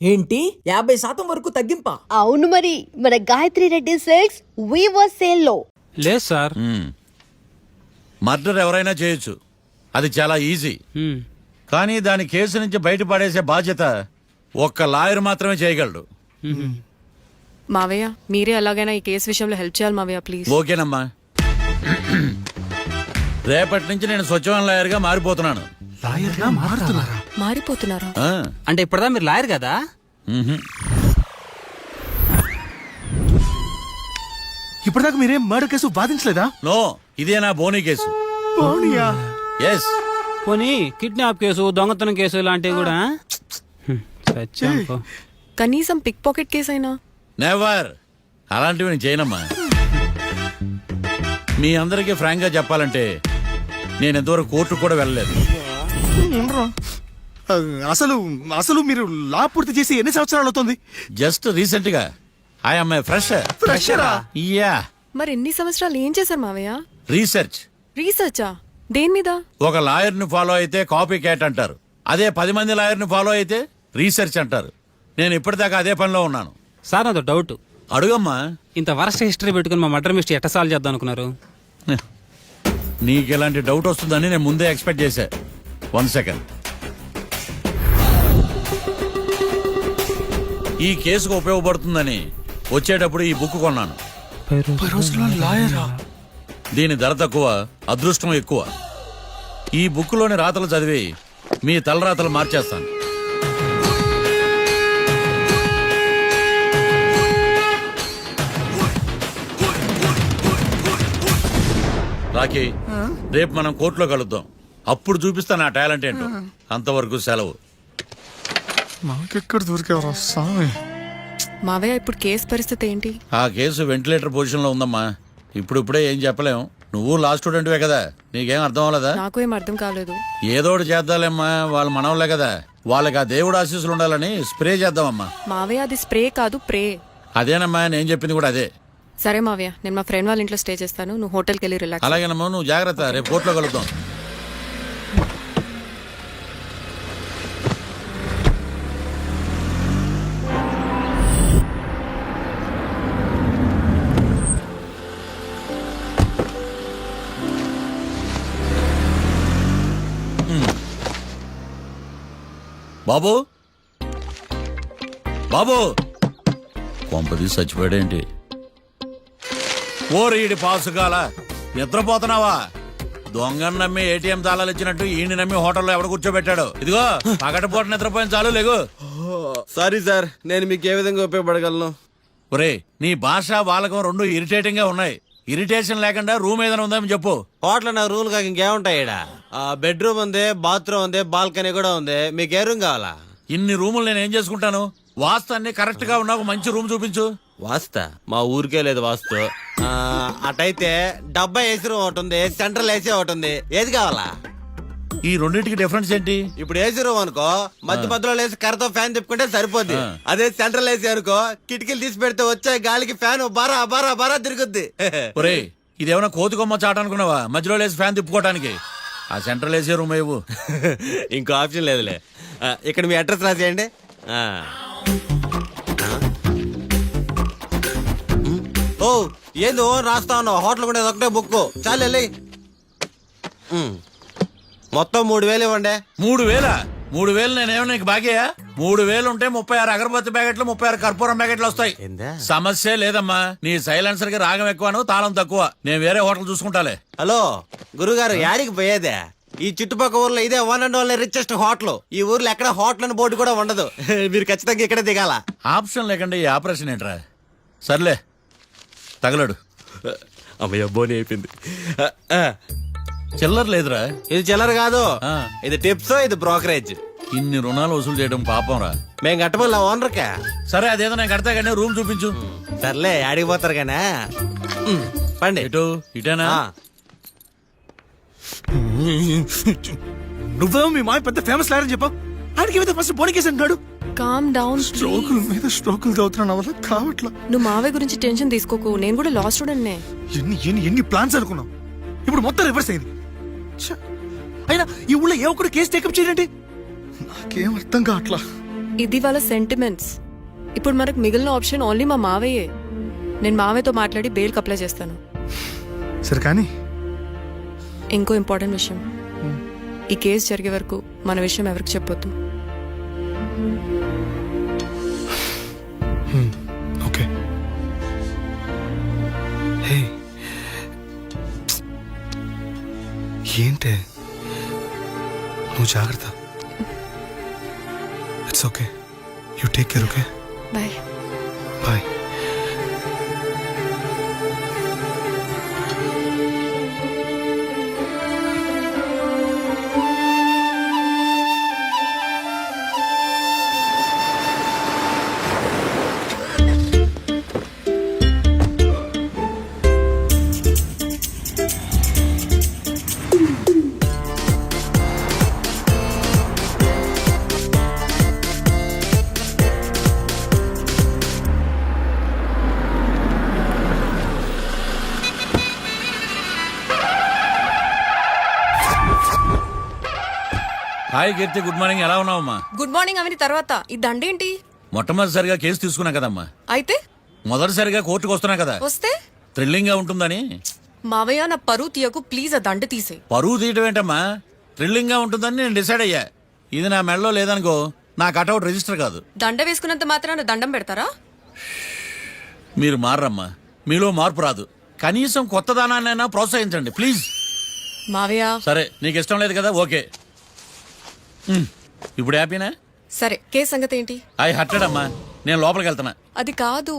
ఏంటి 50% వరకు తగ్గింపా? అవును మరి, మన Gayathri Reddy silks weaver sale లో. లేదు సార్. మర్డర్ ఎవరైనా చేయొచ్చు, అది చాలా ఈజీ. కానీ దాని కేసు నుంచి బయటపడేసే బాధ్యత ఒక్క లాయర్ మాత్రమే చేయగలడు. మావయ్య, మీరే ఎలాగైనా ఈ కేసు విషయంలో హెల్ప్ చేయాలి మావయ్య, ప్లీజ్. ఓకేనమ్మా. రేపటి నుంచి నేను స్వచ్ఛమైన లాయర్గా మారిపోతున్నాను. మారిపోతున్నారా? ఆ, అంటే ఇప్పటిదా మీరు లాయర్ కదా? ఇప్పటిదాకా మీరేం మర్డర్ కేసు వాదించలేదా? నో, ఇదే నా బోనీ కేసు. ఎస్. పోనీ కిడ్నాప్ కేసు, దొంగతనం కేసు ఇలాంటివి కూడా? సత్యం పో. కనీసం పిక్ పాకెట్ కేసు అయినా? నెవర్. అలాంటివి నేను చేయనమ్మా. మీ అందరికీ ఫ్రాంక్ గా చెప్పాలంటే నేను ఎంతవరకు కోర్టు కూడా వెళ్ళలేదు. అసలు అసలు మీరు లా పూర్తి చేసి ఎన్ని సంవత్సరాలు అవుతుంది? జస్ట్ రీసెంట్ గా ఐఎమ్ ఏ ఫ్రెషరా? యా. మరి ఎన్ని సంవత్సరాలు ఏం చేశారు మావయ్య? రీసెర్చ్. రీసెర్చా? దేని మీద? ఒక లాయర్ ని ఫాలో అయితే కాపీ క్యాట్ అంటారు, అదే 10 మంది లాయర్ ని ఫాలో అయితే రీసెర్చ్ అంటారు. నేను ఇప్పటిదాకా అదే పనిలో ఉన్నాను. సార్ నాదో డౌట్. అడుగమ్మా. ఇంత వరస్ట్ హిస్టరీ పెట్టుకుని మా మర్డర్ మిస్టరీ ఎట్ట సాల్వ్ చేద్దాం అనుకున్నారు? నీకు ఎలాంటి డౌట్ వస్తుందని నేను ముందే ఎక్స్పెక్ట్ చేశా. 1 సెకండ్. ఈ కేసుకు ఉపయోగపడుతుందని వచ్చేటప్పుడు ఈ బుక్ కొన్నాను. దీని ధర తక్కువ, అదృష్టం ఎక్కువ. ఈ బుక్ లోని రాతలు చదివి మీ తలరాతలు మార్చేస్తాను. రాకీ, రేపు మనం కోర్టులో కలుద్దాం. అప్పుడు చూపిస్తా నా టాలెంట్ ఏంటో. అంతవరకు సెలవు. నాకెక్కడ దొరికేవరా స్వామి? మావయ్య, ఇప్పుడు కేసు పరిస్థితి ఏంటి? ఆ కేసు వెంటిలేటర్ పొజిషన్ లో ఉందమ్మా. ఇప్పుడే ఏం చెప్పలేం. నువ్వు లా స్టూడెంట్వే కదా, నీకేం అర్థం అవ్వలేదా? నాకు ఏం అర్థం కాలేదు. ఏదో ఒకటి చేద్దాలేమ్మా, వాళ్ళు మనవలే కదా. వాళ్ళకి ఆ దేవుడు ఆశీస్సులు ఉండాలని స్ప్రే చేద్దామమ్మా. మావయ్య, అది స్ప్రే కాదు, ప్రే. అదేనమ్మా, నేను చెప్పింది కూడా అదే. సరే మావయ్య, నేను మా ఫ్రెండ్ వాళ్ళ ఇంట్లో స్టే చేస్తాను, నువ్వు హోటల్కి వెళ్ళి రిలాక్స్. అలాగేనమ్మా, నువ్వు జాగ్రత్త. రేపు కోర్టులో కలుద్దాం. బాబు, బాబు, కొంపది చచ్చిపోయాడేంటి? ఓరీడి పాసుగాల, నిద్రపోతున్నావా? దొంగను నమ్మి ఏటీఎం తాళాలు ఇచ్చినట్టు ఈయన నమ్మి హోటల్లో ఎవడ కూర్చోబెట్టాడు? ఇదిగో పగటిపూట నిద్రపోయిన చాలు, లేగు. సారీ సార్, నేను మీకు ఏ విధంగా ఉపయోగపడగలను? ఒరే, నీ భాష వాలకం రెండు ఇరిటేటింగ్ గా ఉన్నాయి. ఇరిటేషన్ లేకుండా రూమ్ ఏదైనా ఉందని చెప్పు. హోటల్ నా రూల్ కాక ఇంకేముంటాయి? బెడ్రూమ్ ఉంది, బాత్రూమ్ ఉంది, బాల్కనీ కూడా ఉంది. మీకు ఏ రూమ్ కావాలా? ఇన్ని రూములు నేను ఏం చేసుకుంటాను? వాస్తు అన్ని కరెక్ట్ గా ఉన్న ఒక మంచి రూమ్ చూపించు. వాస్తా? మా ఊరికే లేదు వాస్తు. అటైతే డబ్బా ఏసీ రూమ్ ఒకటి ఉంది, సెంట్రల్ ఏసీ ఒకటి ఉంది. ఏది కావాలా? ఈ రెండింటికి డిఫరెన్స్ ఏంటి? ఇప్పుడు ఏసీ రూమ్ అనుకో, మధ్య మధ్యలో లేసి కర్రతో ఫ్యాన్ తిప్పుకుంటే సరిపోద్ది. అదే సెంట్రల్ ఏసీ అనుకో, కిటికీలు తీసి పెడితే వచ్చే గాలికి ఫ్యాన్ బారా బారా బారా తిరుగుద్ది. ఒరే, ఇదేమన్నా కోతి కొమ్మ చాట అనుకున్నావా మధ్యలో లేసి ఫ్యాన్ తిప్పుకోవటానికి? ఆ సెంట్రల్ ఏసీ రూమ్ ఏవు. ఇంకో ఆప్షన్ లేదులే. ఇక్కడ మీ అడ్రస్ రాసేయండి. ఓ, ఏంది ఓ రాస్తా ఉన్నావు? హోటల్ కూడా ఒకటే బుక్ చాలు వెళ్ళి. మొత్తం 3000 ఇవ్వండి. 3000? 3000 నేనేమన్నా నీకు బాగేయా? 3000 ఉంటే 36 అగరబత్తి ప్యాకెట్లు, 36 కర్పూరం ప్యాకెట్లు వస్తాయి. సమస్య లేదమ్మా. నీ సైలెన్సర్ కి రాగం ఎక్కువను, తాళం తక్కువ. నేను వేరే హోటల్ చూసుకుంటాలే. హలో గురుగారు, యాడికి పోయేదే? ఈ చుట్టుపక్కల ఊర్లో ఇదే 1 and only రిచెస్ట్ హోటల్. ఈ ఊర్లో ఎక్కడ హోటల్ అని బోర్డు కూడా ఉండదు. మీరు ఖచ్చితంగా ఇక్కడే దిగాల. ఆప్షన్ లేకుండా ఈ ఆపరేషన్ ఏంట్రా? సర్లే, తగలడు. అమ్మయ్య, బోని అయిపోయింది. చిల్లర లేదురా. ఇది చిల్లర కాదు, ఇది టిప్స్, ఇది బ్రోకరేజ్. ఇన్ని రుణాలు వసూలు చేయడం పాపం రా. మేము కట్టబోలే ఓనర్కే. సరే, అదేదో నేను కడతా కానీ రూమ్ చూపించు. సర్లే, ఆడిపోతారు కానీ పండి. ఇటు ఇటేనా? నువ్వేమో మీ మాయ పెద్ద ఫేమస్ లాయర్ అని చెప్పావు. ఆయనకి ఫస్ట్ బోని కేసు అంటున్నాడు. Calm down. స్ట్రోకుల మీద స్ట్రోకులు తవ్వుతున్నా వల్ల కావట్లా. నువ్వు మావయ్య గురించి టెన్షన్ తీసుకోకు, నేను కూడా లా స్టూడెంట్. ఎన్ని ప్లాన్స్ అనుకున్నావు, ఇప్పుడు మొత్తం రివర్స్ అయింది. అయినా ఈ ఊళ్ళో ఏ ఒక్కడు కేసు టేకప్ చేయండి. నాకేం అర్థం కావట్లా. ఇది వాళ్ళ సెంటిమెంట్స్. ఇప్పుడు మనకు మిగిలిన ఆప్షన్ ఓన్లీ మా మావయ్యే. నేను మావయ్యతో మాట్లాడి బెయిల్కి అప్లై చేస్తాను. సరే కానీ ఇంకో ఇంపార్టెంట్ విషయం, ఈ కేసు జరిగే వరకు మన విషయం ఎవరికి చెప్పొద్దు. ఓకే. హే, ఏంటే నువ్వు జాగ్రత్త. It's okay, you take care. Okay, bye. Bye. Hi Keerthi, good morning. ఎలా ఉన్నావమ్మా? గుడ్ మార్నింగ్ అవని తర్వాత ఈ దండేంటి? మొట్టమొదటిసారిగా కేసు తీసుకున్నా కదమ్మా. అయితే మొదటిసారిగా కోర్టుకు వస్తున్నా కదా, వస్తే థ్రిల్లింగ్ గా ఉంటుందని. మావయ్య నా పరువు తీయకు ప్లీజ్, ఆ దండ తీసే. పరువు తీయటం ఏంటమ్మా, థ్రిల్లింగ్ గా ఉంటుందని నేను డిసైడ్ అయ్యా. ఇది నా మెడలో లేదనుకో, నా కటౌట్ రిజిస్టర్ కాదు. దండ వేసుకున్నంత మాత్రాన దండం పెడతారా? మీరు మారమ్మా, మీలో మార్పు రాదు. కనీసం కొత్త దానాన్నైనా ప్రోత్సహించండి ప్లీజ్. మావయ్య సరే, నీకు ఇష్టం లేదు కదా, ఓకే. ఇప్పుడు హ్యాపీనా? సరే, కేసు సంగతి ఏంటి? ఐ హర్టెడ్ అమ్మా, నేను లోపలికి వెళ్తున్నా. అది కాదు.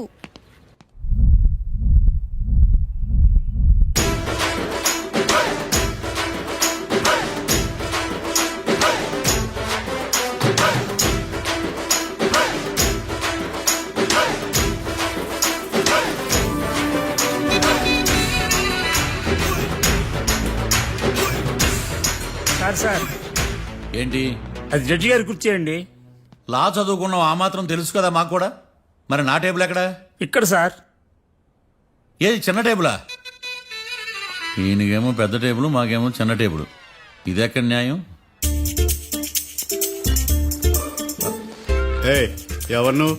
సార్ ఏంటి? అది జడ్జి గారి కుర్చీ అండి. లా చదువుకున్నావు, ఆ మాత్రం తెలుసు కదా మాకు కూడా. మరి నా టేబుల్ ఎక్కడ? ఇక్కడ సార్. ఏది చిన్న టేబులా? ఈయనకేమో పెద్ద టేబుల్, మాకేమో చిన్న టేబుల్. ఇదెక్కడ న్యాయం? ఎవరు నువ్వు?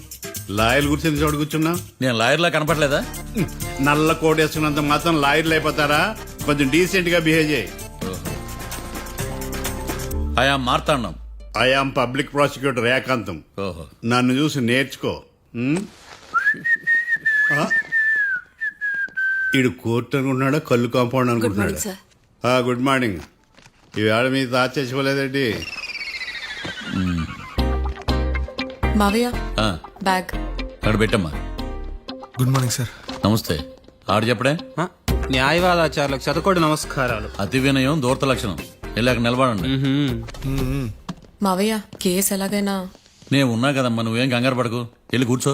లాయర్లు కూర్చొని చోటు కూర్చున్నా? నేను లాయర్లా కనపడలేదా? నల్ల కోట్ వేసుకున్నంత మాత్రం లాయర్లు అయిపోతారా? కొంచెం డీసెంట్ గా బిహేవ్ చేయి. ఆయా మార్తాండం. ఐఆమ్ పబ్లిక్ ప్రాసిక్యూటర్ ఏకాంతం. ఓహో, నన్ను చూసి నేర్చుకో. ఇడు కోర్టు అనుకుంటున్నాడా, కళ్ళు కాంపౌండ్ అనుకుంటున్నాడా? Good morning. ఈవేళ మీ దాచేసుకోలేదండి. మావయ్య ఆ, బ్యాగ్ అక్కడ పెట్టమ్మా. Good morning sir. నమస్తే. ఆడు చెప్పడే? ఆ, న్యాయవాదాచారులకు శతకోటి నమస్కారాలు. అతి వినయం దూరత లక్షణం. వెళ్ళాక నిలబడండి. మావయ్య కేసు ఎలాగైనా. నేను ఉన్నా కదమ్మా, నువ్వేం కంగారు పడకు. వెళ్ళి కూర్చో.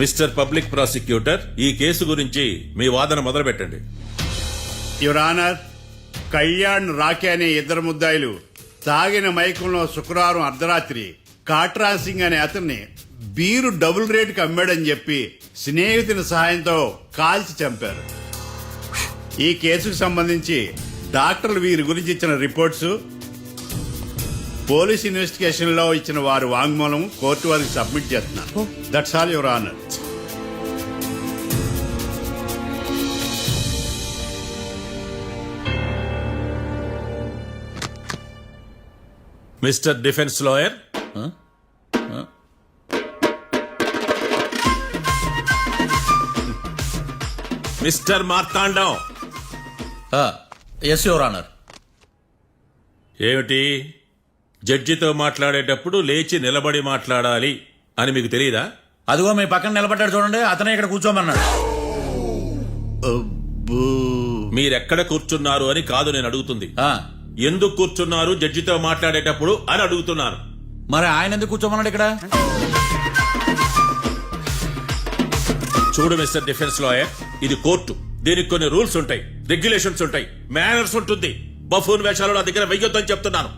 మిస్టర్ పబ్లిక్ ప్రాసిక్యూటర్, ఈ కేసు గురించి మీ వాదన మొదలు పెట్టండి. యువర్ ఆనర్, కళ్యాణ్ రాకే అనే ఇద్దరు ముద్దాయిలు తాగిన మైకంలో శుక్రవారం అర్ధరాత్రి కాట్రా సింగ్ అనే అతన్ని బీరు డబుల్ రేటుకి అమ్మాడని చెప్పి స్నేహితుని సహాయంతో కాల్చి చంపారు. ఈ కేసుకు సంబంధించి డాక్టర్లు వీరి గురించి ఇచ్చిన రిపోర్ట్స్, పోలీస్ ఇన్వెస్టిగేషన్ లో ఇచ్చిన వారి వాంగ్మూలం కోర్టు వారికి సబ్మిట్ చేస్తున్నారు. That's all your honour. Mister defence lawyer, mister Marthandam. Yes your honour. ఏమిటి, జడ్జితో మాట్లాడేటప్పుడు లేచి నిలబడి మాట్లాడాలి అని మీకు తెలియదా? అదిగో మీ పక్కన నిలబడ్డాడు చూడండి, అతనే ఇక్కడ కూర్చోమన్నాడు. అబ్బో. మీరెక్కడ కూర్చున్నారు అని కాదు నేను అడుగుతుంది. ఆ, ఎందుకు కూర్చున్నారు జడ్జితో మాట్లాడేటప్పుడు అని అడుగుతున్నాను. మరి ఆయన ఎందుకు కూర్చోమన్నాడు ఇక్కడ? చూడు మిస్టర్ డిఫెన్స్ లాయర్, ఇది కోర్టు. దీనికి కొన్ని రూల్స్ ఉంటాయి, రెగ్యులేషన్స్ ఉంటాయి, మేనర్స్ ఉంటుంది. బఫూన్ వేషాలు నా దగ్గర వెయ్యొద్దని చెప్తున్నాను.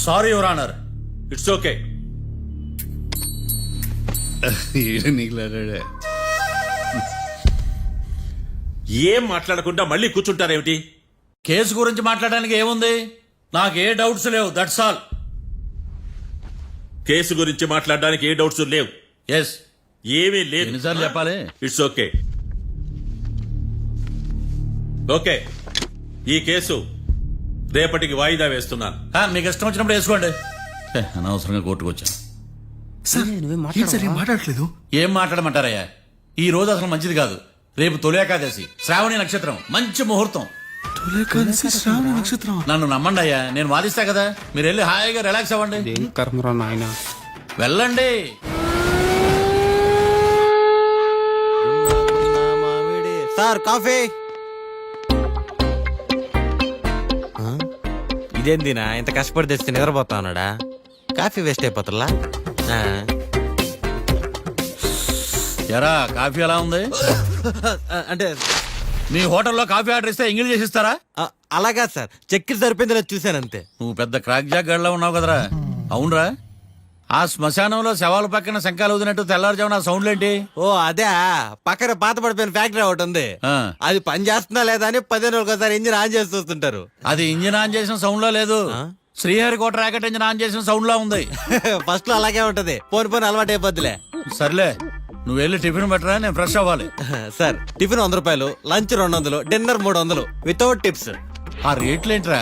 Sorry your honour. It's okay. నీకులాడే ఏం మాట్లాడకుండా మళ్ళీ కూర్చుంటారేమిటి? కేసు గురించి మాట్లాడడానికి ఏముంది? నాకు ఏ డౌట్స్ లేవు, దట్స్ ఆల్. కేసు గురించి మాట్లాడడానికి ఏ డౌట్స్ లేవు? ఎస్. ఏమీ లేదు. ఎన్నిసార్లు చెప్పాలి? It's okay. ఓకే, ఈ కేసు రేపటికి వాయిదా వేస్తున్నాను. మీకు ఇష్టం వచ్చినప్పుడు వేసుకోండి. అనవసరంగా కోర్టుకు వచ్చాను. సార్ ఏం మాట్లాడట్లేదు. ఏం మాట్లాడమంటారయ్యా? ఈ రోజు అసలు మంచిది కాదు. రేపు తొలి ఏకాదశి, శ్రావణి నక్షత్రం, మంచి ముహూర్తం. శ్రావణ నక్షత్రం. నన్ను నమ్మండి అయ్యా, నేను వాదిస్తా కదా. మీరు వెళ్ళి హాయిగా రిలాక్స్ అవ్వండి. కర్మరా నాయన. వెళ్ళండి. Sir coffee. ఇదేందినా ఇంత కష్టపడి తెస్తే నిద్రపోతా ఉన్నాడా? కాఫీ వేస్ట్ అయిపోతుందా? ఎరా, కాఫీ ఎలా ఉంది? అంటే మీ హోటల్లో కాఫీ ఆర్డర్ ఇస్తే ఎంగిల్ చేసి ఇస్తారా? అలాగా సార్, చక్కెర సరిపోయింది లేదు చూశానంతే. నువ్వు పెద్ద క్రాక్ జాక్ గడిలో ఉన్నావు కదరా. అవునరా, ఆ శ్మశానంలో శవాల పక్కన శంఖాలు వదినట్టు తెల్లారుజామున ఆ సౌండ్లేంటి? ఓ అదే, పక్కన పాత పడిపోయిన ఫ్యాక్టరీ ఒకటి ఉంది. ఆ. అది పని చేస్తుందా లేదా అని 15 రోజులు ఒకసారి ఇంజిన్ ఆన్ చేసి చూస్తుంటారు. అది ఇంజిన్ ఆన్ చేసిన సౌండ్ లో లేదు, శ్రీహరికోట రాకెట్ ఇంజిన్ ఆన్ చేసిన సౌండ్ లో ఉంది. ఫస్ట్ లో అలాగే ఉంటది, పోని అలవాటు అయిపోద్దిలే. సర్లే, నువ్వు వెళ్ళి టిఫిన్ పెట్టరా, నేను ఫ్రెష్ అవ్వాలి. సార్ టిఫిన్ 100 రూపాయలు, లంచ్ 200, డిన్నర్ 300 వితౌట్ టిప్స్. ఆ రేట్లేంట్రా?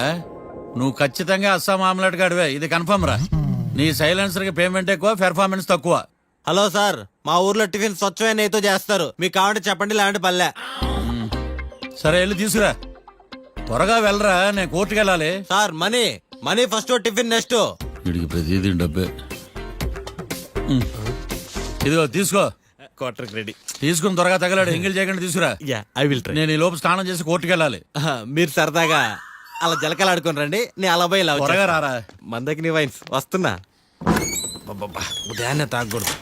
నువ్వు ఖచ్చితంగా అస్సాం ఆమ్లెట్ గాడివే, ఇది కన్ఫర్మ్ రా. నీ సైలెన్సర్ కి పేమెంట్ ఎక్కువ, పెర్ఫార్మెన్స్ తక్కువ. హలో సార్, మా ఊర్లో టిఫిన్ స్వచ్ఛమైన నెయ్యితో చేస్తారు. మీకు కావాలంటే చెప్పండి, లేదంటే పల్లె. సరే వెళ్ళి తీసుకురా, త్వరగా వెళ్ళరా, నేను కోర్టుకు వెళ్ళాలి. Sir money first, tiffin next. వీడికి ప్రతిదీ డబ్బే. ఇదిగో తీసుకో. Quarter ready. తీసుకుని త్వరగా తగలాడు, ఎంగిల్ చేయకుండా తీసుకురా. Yeah, I will try. నేను ఈ లోపు స్నానం చేసి కోర్టుకు వెళ్ళాలి. మీరు సరదాగా అలా జలకాలు ఆడుకుని రండి, నేను అలా పోయి త్వరగా రారా. మందకి వైన్స్ వస్తున్నా. ఉదయాన్నే తాగకూడదు.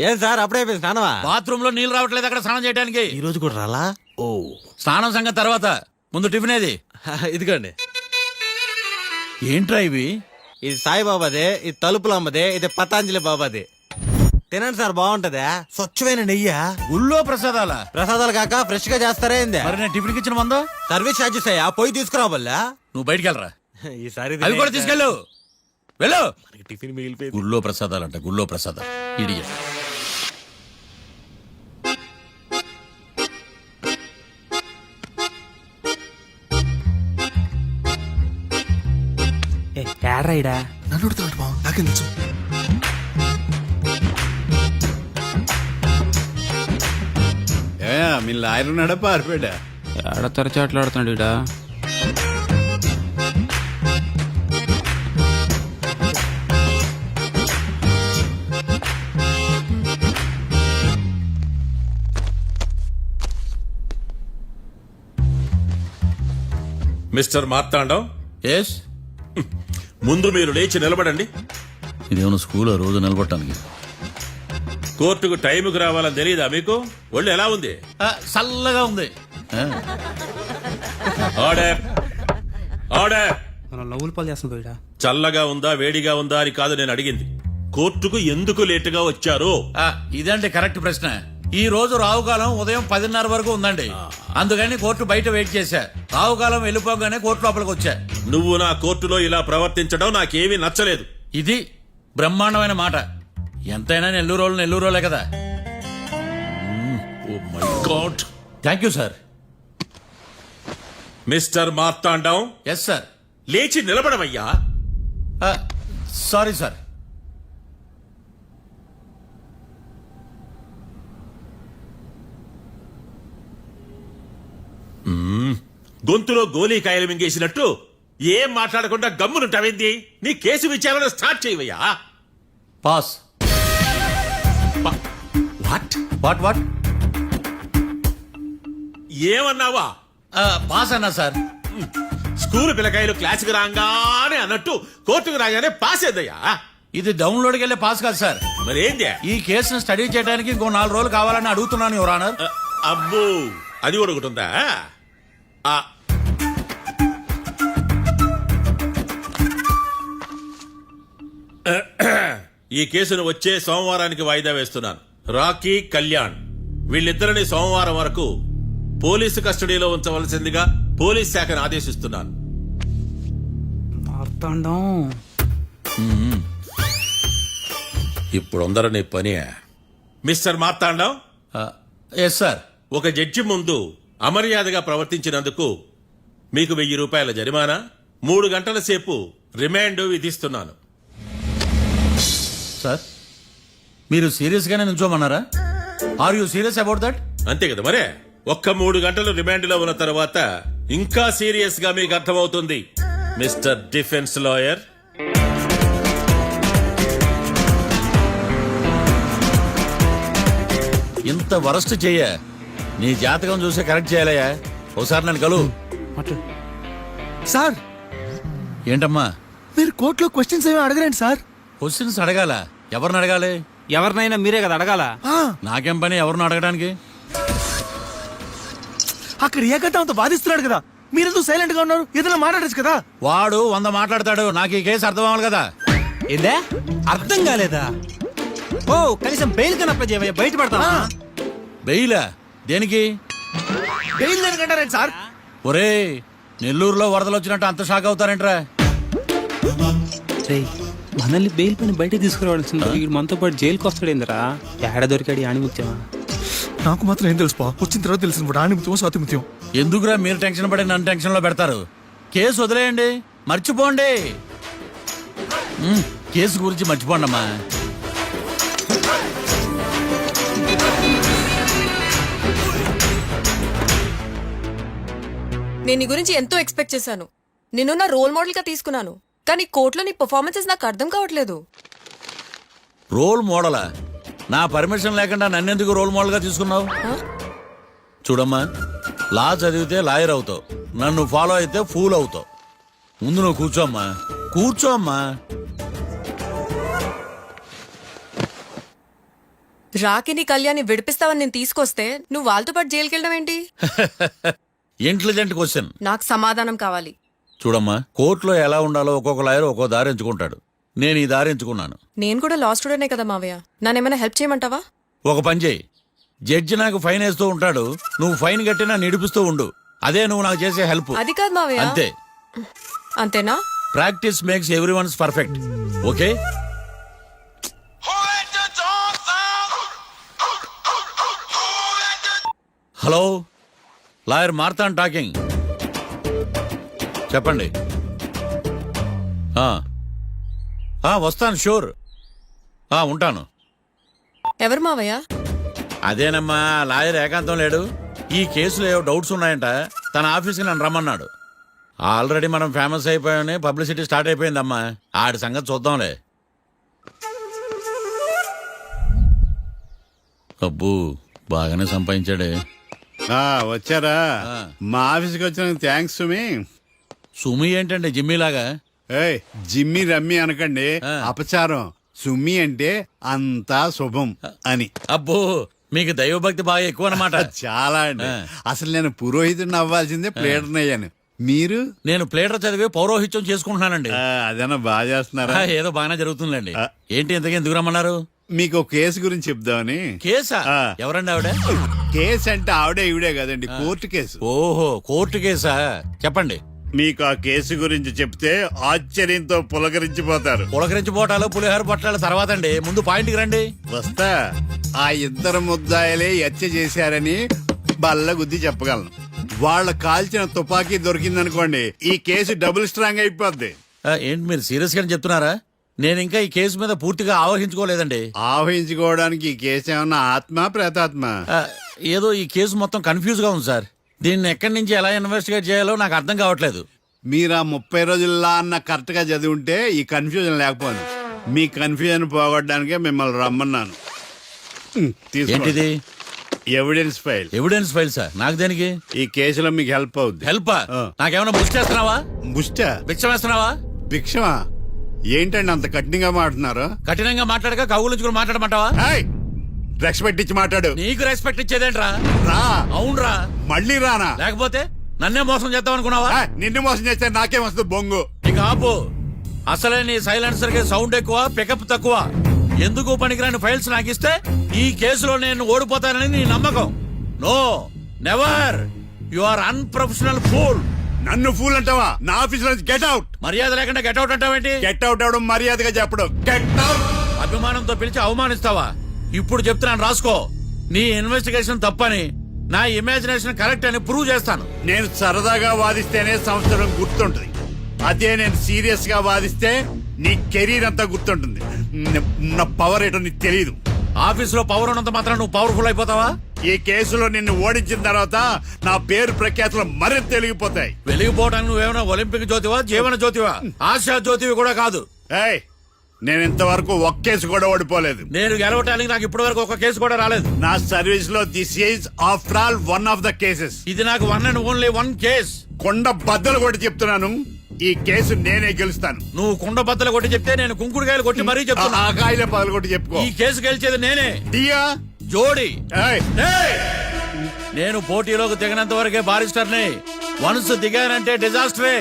ఏం సార్ అప్పుడే అయిపోయింది స్నానమా? బాత్రూమ్ లో నీళ్లు రావట్లేదు అక్కడ స్నానం చేయడానికి. ఈ రోజు కూడా రాలా? ఓ, స్నానం సంగతి తర్వాత, ముందు టిఫిన్ ఏది? ఇదిగోండి. ఏంట్రా ఇవి? ఇది సాయిబాబాదే, ఇది తలుపులు అమ్మదే, ఇది పతాంజలి బాబాది. తినండి సార్, బాగుంటదా? స్వచ్ఛమైన నెయ్యా? గుళ్ళో ప్రసాదాల? ప్రసాదాలు కాక ఫ్రెష్ గా చేస్తారా ఏంది? మరి నేను టిఫిన్ ఇచ్చిన మందా? సర్వీస్ ఛార్జెస్ అయ్యా, పోయి తీసుకురావాలా? నువ్వు బయటికి వెళ్ళరా. ఈసారి అవి కూడా తీసుకెళ్ళు, వెళ్ళు. టిఫిన్ మిగిలిపోయింది. గుళ్ళో ప్రసాదాలంట, గుళ్ళో ప్రసాదాలు. ఇడియ ఏడ్రాయిడా నన్ను అడుగుతాడు బావ, నాకేం తెలుసు. మీ లాయర్ ఉన్నాడా పారిపోయాడా? ఏడ తెరచాట్లాడుతున్నాడు ఇడా. Mister Marthandam, yes. ముందు మీరు లేచి నిలబడండి. ఇదేమన్నా స్కూల్ రోజు నిలబడటానికి? కోర్టుకు టైంకి రావాలని తెలియదా మీకు? ఒళ్ళు ఎలా ఉంది? చల్లగా ఉంది. ఆర్డర్. ఆర్డర్. మనం లవ్వులు పాలు చేస్తాం పోయిడా. చల్లగా ఉందా వేడిగా ఉందా అని కాదు నేను అడిగింది, కోర్టుకు ఎందుకు లేటుగా వచ్చారు? ఇదండి కరెక్ట్ ప్రశ్న. ఈ రోజు రావుకాలం ఉదయం 10:30 వరకు ఉందండి. అందుకని కోర్టు బయట వెయిట్ చేశా. రావుకాలం వెళ్ళిపోగానే కోర్టు లోపలికి వచ్చా. నువ్వు నా కోర్టులో ఇలా ప్రవర్తించడం నాకేమీ నచ్చలేదు. ఇది బ్రహ్మాండమైన మాట. ఎంతైనా నెల్లూరోలే కదా. Oh my god. Thank you sir. Mister Marthandam, yes sir. లేచి నిలబడవయ్యా. Sorry sir. గొంతులో గోలీకాయలు మింగేసినట్టు ఏం మాట్లాడకుండా గమ్మునుంటావేంది? నీ కేసు విచారణ స్టార్ట్ చేయవయ్యా. పాస్. What what what? ఏమన్నావా? పాస్ అన్నా సార్. స్కూల్ పిల్లకాయలు క్లాసుకు రాగానే అన్నట్టు కోర్టుకు రాగానే పాస్ అయ్యా. ఇది డౌన్లోడ్కి వెళ్ళే పాస్ కాదు సార్. మరేంది? ఈ కేసును స్టడీ చేయడానికి ఇంకో 4 రోజులు కావాలని అడుగుతున్నాను యువర్ ఆనర్. అబ్బో, అది కూడా ఒకటి ఉందా? ఈ కేసును వచ్చే సోమవారానికి వాయిదా వేస్తున్నాను. రాకీ, కళ్యాణ్ వీళ్ళిద్దరిని సోమవారం వరకు పోలీసు కస్టడీలో ఉంచవలసిందిగా పోలీస్ శాఖను ఆదేశిస్తున్నాను. మార్తాండం. ఇప్పుడు అందరూ పని. Mister Marthandam, yes sir. ఒక జడ్జి ముందు అమర్యాదగా ప్రవర్తించినందుకు మీకు 1000 రూపాయల జరిమానా, 3 గంటల సేపు రిమాండ్ విధిస్తున్నాను. సార్ మీరు సీరియస్ గానే నిల్చోమన్నారా? Are you serious about that? అంతే కదా మరే. ఒక్క 3 గంటలు రిమాండ్ లో ఉన్న తర్వాత ఇంకా సీరియస్ గా మీకు అర్థమవుతుంది. మిస్టర్ డిఫెన్స్ లాయర్, ఇంత వరస్ట్ చెయ్య నీ జాతకం చూసి కరెక్ట్ చేయాలయ్యా. ఒకసారి నన్ను కలు. సార్ ఏంటమ్మా మీరు కోర్టులో క్వశ్చన్స్ ఏమి అడగరండి సార్. క్వశ్చన్స్ అడగాల? ఎవరిని అడగాలి? ఎవరినైనా మీరే కదా అడగాల. నాకేం పని ఎవరిని అడగడానికి? అక్కడ ఏకతాంతో బాధిస్తున్నాడు కదా, మీరెందుకు సైలెంట్ గా ఉన్నారు? ఏదైనా మాట్లాడచ్చు కదా. వాడు 100 మాట్లాడతాడు. నాకు ఈ కేసు అర్థం అవ్వాలి కదా. ఏందే అర్థం కాలేదా? ఓ కనీసం బెయిల్ కనప్ప చేయవయ్యా, బయట పడతా. బెయిలా? దేనికి? బెయిల్ దేనికంటారండి సార్? ఒరే, నెల్లూరులో వరదలు వచ్చినట్టు అంత షాక్ అవుతారేంట్రా? మనల్ని బెయిల్ పని బయట తీసుకురావాల్సింది. వీడు మనతో పాటు జైలుకి వస్తాడేందిరా? ఏడ దొరికాడు ఆణిముత్యమా? నాకు మాత్రం ఏం తెలుసు వచ్చిన తర్వాత తెలిసిన ఆణిముత్యం స్వాతిముత్యం. ఎందుకురా మీరు టెన్షన్ పడి నన్ను టెన్షన్ లో పెడతారు? కేసు వదిలేయండి, మర్చిపోండి. కేసు గురించి మర్చిపోండి అమ్మా. నేను నీ గురించి ఎంతో ఎక్స్పెక్ట్ చేశాను. నిన్ను నా రోల్ మోడల్ గా తీసుకున్నాను. కానీ కోర్టులో నీ పర్ఫార్మెన్సెస్ నాకు అర్థం కావట్లేదు. రోల్ మోడలా? నా పర్మిషన్ లేకుండా నన్నెందుకు రోల్ మోడల్ గా తీసుకున్నావు? చూడమ్మా, లా చదివితే లాయర్ అవుతావు, నన్ను ఫాలో అయితే ఫూల్ అవుతావు. ముందు నువ్వు కూర్చోమ్మా, కూర్చోమ్మా. రాకిని కళ్యాణ్ని విడిపిస్తావని నేను తీసుకొస్తే నువ్వు వాళ్ళతో పాటు జైలుకి వెళ్ళడం ఏంటి? Intelligent question. నాకు సమాధానం కావాలి. చూడమ్మా, కోర్టులో ఎలా ఉండాలో ఒక్కొక్క లాయర్ ఒక్కో దారి ఎంచుకుంటాడు. నేను ఈ దారి ఎంచుకున్నాను. నేను కూడా లా స్టూడెంటే కదా మావయ్య, నన్నేమైనా హెల్ప్ చేయమంటావా? ఒక పని చేయి, జడ్జి నాకు ఫైన్ వేస్తూ ఉంటాడు, నువ్వు ఫైన్ కట్టినా నిడిపిస్తూ ఉండు. అదే నువ్వు నాకు చేసే హెల్ప్. అది కాదు మావయ్య. అంతే. అంతేనా? Practice makes everyone's perfect. Okay. Hello, lawyer Marthan talking. చెప్పండి. వస్తాను, షూర్. ఉంటాను. ఎవరు మావయ్య? అదేనమ్మా, లాయర్ ఏకాంతం లేడు. ఈ కేసులో ఏవో డౌట్స్ ఉన్నాయంట, తన ఆఫీస్కి నన్ను రమ్మన్నాడు. ఆల్రెడీ మనం ఫేమస్ అయిపోయామని పబ్లిసిటీ స్టార్ట్ అయిపోయిందమ్మా. ఆడి సంగతి చూద్దాంలే. అబ్బు, బాగానే సంపాదించాడే. వచ్చారా? మా ఆఫీస్కి వచ్చినందుకు థ్యాంక్స్ సుమి. సుమి ఏంటంటే జిమ్మీలాగా? ఏయ్, జిమ్మి రమ్మి అనకండి, అపచారం. సుమి అంటే అంతా శుభం అని. అబ్బో, మీకు దైవభక్తి బాగా ఎక్కువ అన్నమాట. చాలా అండి. అసలు నేను పురోహితుడిని అవ్వాల్సిందే ప్లేడర్ని అయ్యాను. మీరు నేను ప్లేటర్ చదివి పౌరోహిత్యం చేసుకుంటున్నానండి. అదేనా బాగా చేస్తున్నారా? ఏదో బాగానే జరుగుతుందండి. ఆ. ఏంటి ఇంతకీ ఎందుకు రమ్మన్నారు? మీకు ఒక కేసు గురించి చెప్దామని. కేసా? ఆ. ఎవరండి ఆవిడ? కేసు అంటే ఆవిడే ఈవిడే కదండి, కోర్టు కేసు. ఓహో, కోర్టు కేసా? చెప్పండి. మీకు ఆ కేసు గురించి చెప్తే ఆశ్చర్యంతో పులకరించిపోతారు. పులకరించిపోటాలు పులిహోర పొట్టాలు తర్వాత అండి, ముందు పాయింట్కి రండి. వస్తా. ఆ ఇద్దరు ముద్దాయలే హత్య చేశారని బల్ల గుద్ది చెప్పగలను. వాళ్ళ కాల్చిన తుపాకీ దొరికిందనుకోండి, ఈ కేసు డబుల్ స్ట్రాంగ్ అయిపోద్ది. ఏంటి మీరు సీరియస్ గానే చెప్తున్నారా? నేను ఇంకా ఈ కేసు మీద పూర్తిగా ఆవహించుకోలేదండి. ఆవహించుకోవడానికి ఈ కేసు ఏమన్నా ఆత్మ ప్రేతాత్మ? ఏదో ఈ కేసు మొత్తం కన్ఫ్యూజ్ గా ఉంది సార్. దీన్ని ఎక్కడి నుంచి ఎలా ఇన్వెస్టిగేట్ చేయాలో నాకు అర్థం కావట్లేదు. మీరు ఆ 30 రోజుల్లా అన్న కరెక్ట్ గా చదివి ఉంటే ఈ కన్ఫ్యూజన్ లేకపోను. మీ కన్ఫ్యూజన్ పోగొట్టడానికే మిమ్మల్ని రమ్మన్నాను. ఏంటిది? Evidence file. Evidence file sir? నాకు దేనికి? ఈ కేసులో మీకు హెల్ప్ అవుద్ది. హెల్ప్? ఆ. నాకేమైనా బుక్ చేస్తున్నావా? ముష్ట భిక్షం వేస్తున్నావా? భిక్షమా? ఏంటండి అంత కఠినంగా మాట్లాడుతున్నారు? కఠినంగా మాట్లాడక కవులుంచుకుని మాట్లాడమంటావా? రెస్పెక్ట్ ఇచ్చి మాట్లాడు. నీకు రెస్పెక్ట్ ఇచ్చేదేంట్రా? రా. అవునరా? మళ్ళీ రానా? లేకపోతే నన్నే మోసం చేద్దాం అనుకున్నావా? నిన్ను మోసం చేస్తే నాకేం వస్తుంది బొంగు? ఇక ఆపు. అసలే నీ సైలెన్సర్ కి సౌండ్ ఎక్కువ, పికప్ తక్కువ. ఎందుకు పనికిరాని ఫైల్స్ నాకు ఇస్తే ఈ కేసులో నేను ఓడిపోతానని నీ నమ్మకం. No, never. You are unprofessional fool. నన్ను ఫూల్ అంటావా? నా ఆఫీస్ నుంచి గెట్ అవుట్. మర్యాద లేకుండా గెట్ అవుట్ అంటావేంటి? గెట్ అవుట్ అవడం మర్యాదగా చెప్పడం. Get out. అభిమానంతో పిలిచి అవమానిస్తావా? ఇప్పుడు చెప్తున్నాను రాసుకో. నీ ఇన్వెస్టిగేషన్ తప్పని, నా ఇమాజినేషన్ కరెక్ట్ అని ప్రూవ్ చేస్తాను. నేను సరదాగా వాదిస్తేనే సంవత్సరం గుర్తుంటుంది. అదే నేను సీరియస్ గా వాదిస్తే నీ కెరీర్ అంతా గుర్తుంటుంది. నా పవర్ ఏంటో నీకు తెలియదు. ఆఫీసులో పవర్ ఉన్నంత మాత్రం నువ్వు పవర్ఫుల్ అయిపోతావా? ఈ కేసులో నిన్ను ఓడించిన తర్వాత నా పేరు ప్రఖ్యాతులు మరింత తెలిగిపోతాయి. వెలిగిపోవడానికి నువ్వేమైనా ఒలింపిక్ జ్యోతివా, జీవన జ్యోతివా? ఆశా జ్యోతివి కూడా కాదు. ఏయ్, నేను ఇంతవరకు ఒక్క కేసు కూడా ఓడిపోలేదు. నేను గెలవటానికి నాకు ఇప్పటి వరకు ఒక కేసు కూడా రాలేదు. నా సర్వీస్ లో this is after all one of the cases. ఇది నాకు one and only one case. కొండ బద్దలు కూడా చెప్తున్నాను, ఈ కేసు నేనే గెలుస్తాను. నువ్వు కుండ బద్దలు కొట్టి చెప్తే నేను కుంకుడుకాయలు కొట్టి మరీ చెప్తున్నా. ఆ కాయలే పగలు కొట్టి చెప్పుకో. ఈ కేసు గెలిచేది నేనే. దియా జోడి. ఏయ్, ఏయ్! నేను పోటీలోకి దిగినంత వరకే బారిస్టర్ని. వన్స్ దిగానంటే డిజాస్టరే.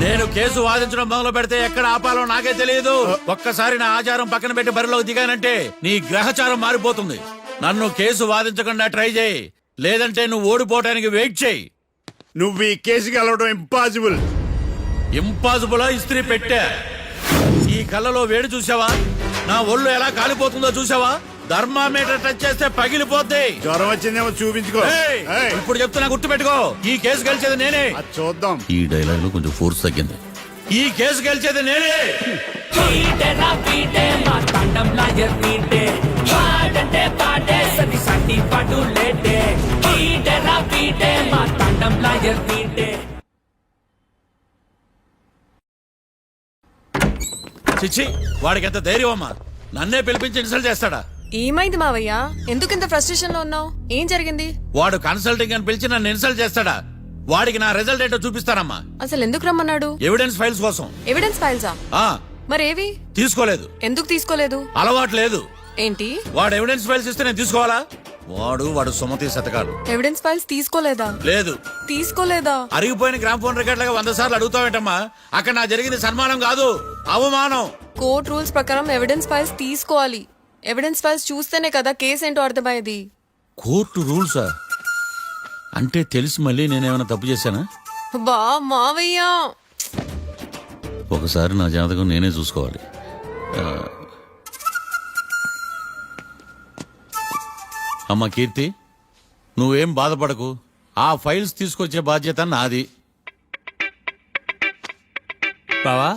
నేను కేసు వాదించడం మొదలు పెడితే ఎక్కడ ఆపాలో నాకే తెలియదు. ఒక్కసారి నా ఆచారం పక్కన పెట్టి బరిలోకి దిగానంటే నీ గ్రహచారం మారిపోతుంది. నన్ను కేసు వాదించకుండా ట్రై చేయి, లేదంటే నువ్వు ఓడిపోవటానికి వెయిట్ చేయి. నువ్వు ఈ కేసు గెలవడం ఇంపాసిబుల్. ఇంపాసిబుల్ ఇస్త్రీ పెట్టా. ఈ కళ్ళలో వేడి చూసావా? నా ఒళ్ళు ఎలా కాలిపోతుందో చూసావా? థర్మామీటర్ టచ్ చేస్తే పగిలిపోద్ది. జ్వరం వచ్చిందేమో చూపించుకో. ఏయ్! ఏయ్, ఇప్పుడు చెప్తున్నా, గుర్తు పెట్టుకో. ఈ కేసు గెలిచేది నేనే. అది చూద్దాం. ఈ డైలాగ్ లో కొంచెం ఫోర్స్ తగ్గింది. ఈ కేసు గెలిచేది నేనే. చిచ్చి, వాడికి ఎంత ధైర్యం అమ్మా! నన్నే పిలిపించి ఇన్సల్ట్ చేస్తాడా? ఏమైంది మావయ్య? ఎందుకు ఇంత ఫ్రస్ట్రేషన్ లో ఉన్నావు? ఏం జరిగింది? వాడు కన్సల్టింగ్ అని పిలిచి నన్ను ఇన్సల్ట్ చేస్తాడా? వాడికి నా రిజల్ట్ ఏంటో చూపిస్తానమ్మా. అసలు ఎందుకు రమ్మన్నాడు? ఎవిడెన్స్ ఫైల్స్ కోసం. ఎవిడెన్స్ ఫైల్సా? ఆ మరేవి? తీసుకోలేదు. ఎందుకు తీసుకోలేదు? అలవాటు లేదు. ఏంటి? వాడు ఎవిడెన్స్ ఫైల్స్ ఇస్తే నేను తీసుకోవాలా? వాడు సుమతి శతకాలు. ఎవిడెన్స్ ఫైల్స్ తీసుకోలేదా? లేదు. తీసుకోలేదా? అరిగిపోయిన గ్రామ్ ఫోన్ రికార్డ్ లాగా 100 సార్లు అడుగుతావేంటమ్మా? అక్కడ నా జరిగింది సన్మానం కాదు, అవమానం. కోర్ట్ రూల్స్ ప్రకారం ఎవిడెన్స్ ఫైల్స్ తీసుకోవాలి. ఎవిడెన్స్ ఫైల్స్ చూస్తేనే కదా కేసు ఏంటో అర్థమయ్యేది. కోర్టు రూల్సా? అంటే తెలిసి మళ్ళీ నేనేమైనా తప్పు చేశానా? బా మావయ్య, ఒకసారి నా జాతకం నేనే చూసుకోవాలి. అమ్మా కీర్తి, నువ్వేం బాధపడకు. ఆ ఫైల్స్ తీసుకొచ్చే బాధ్యత నాది. బావా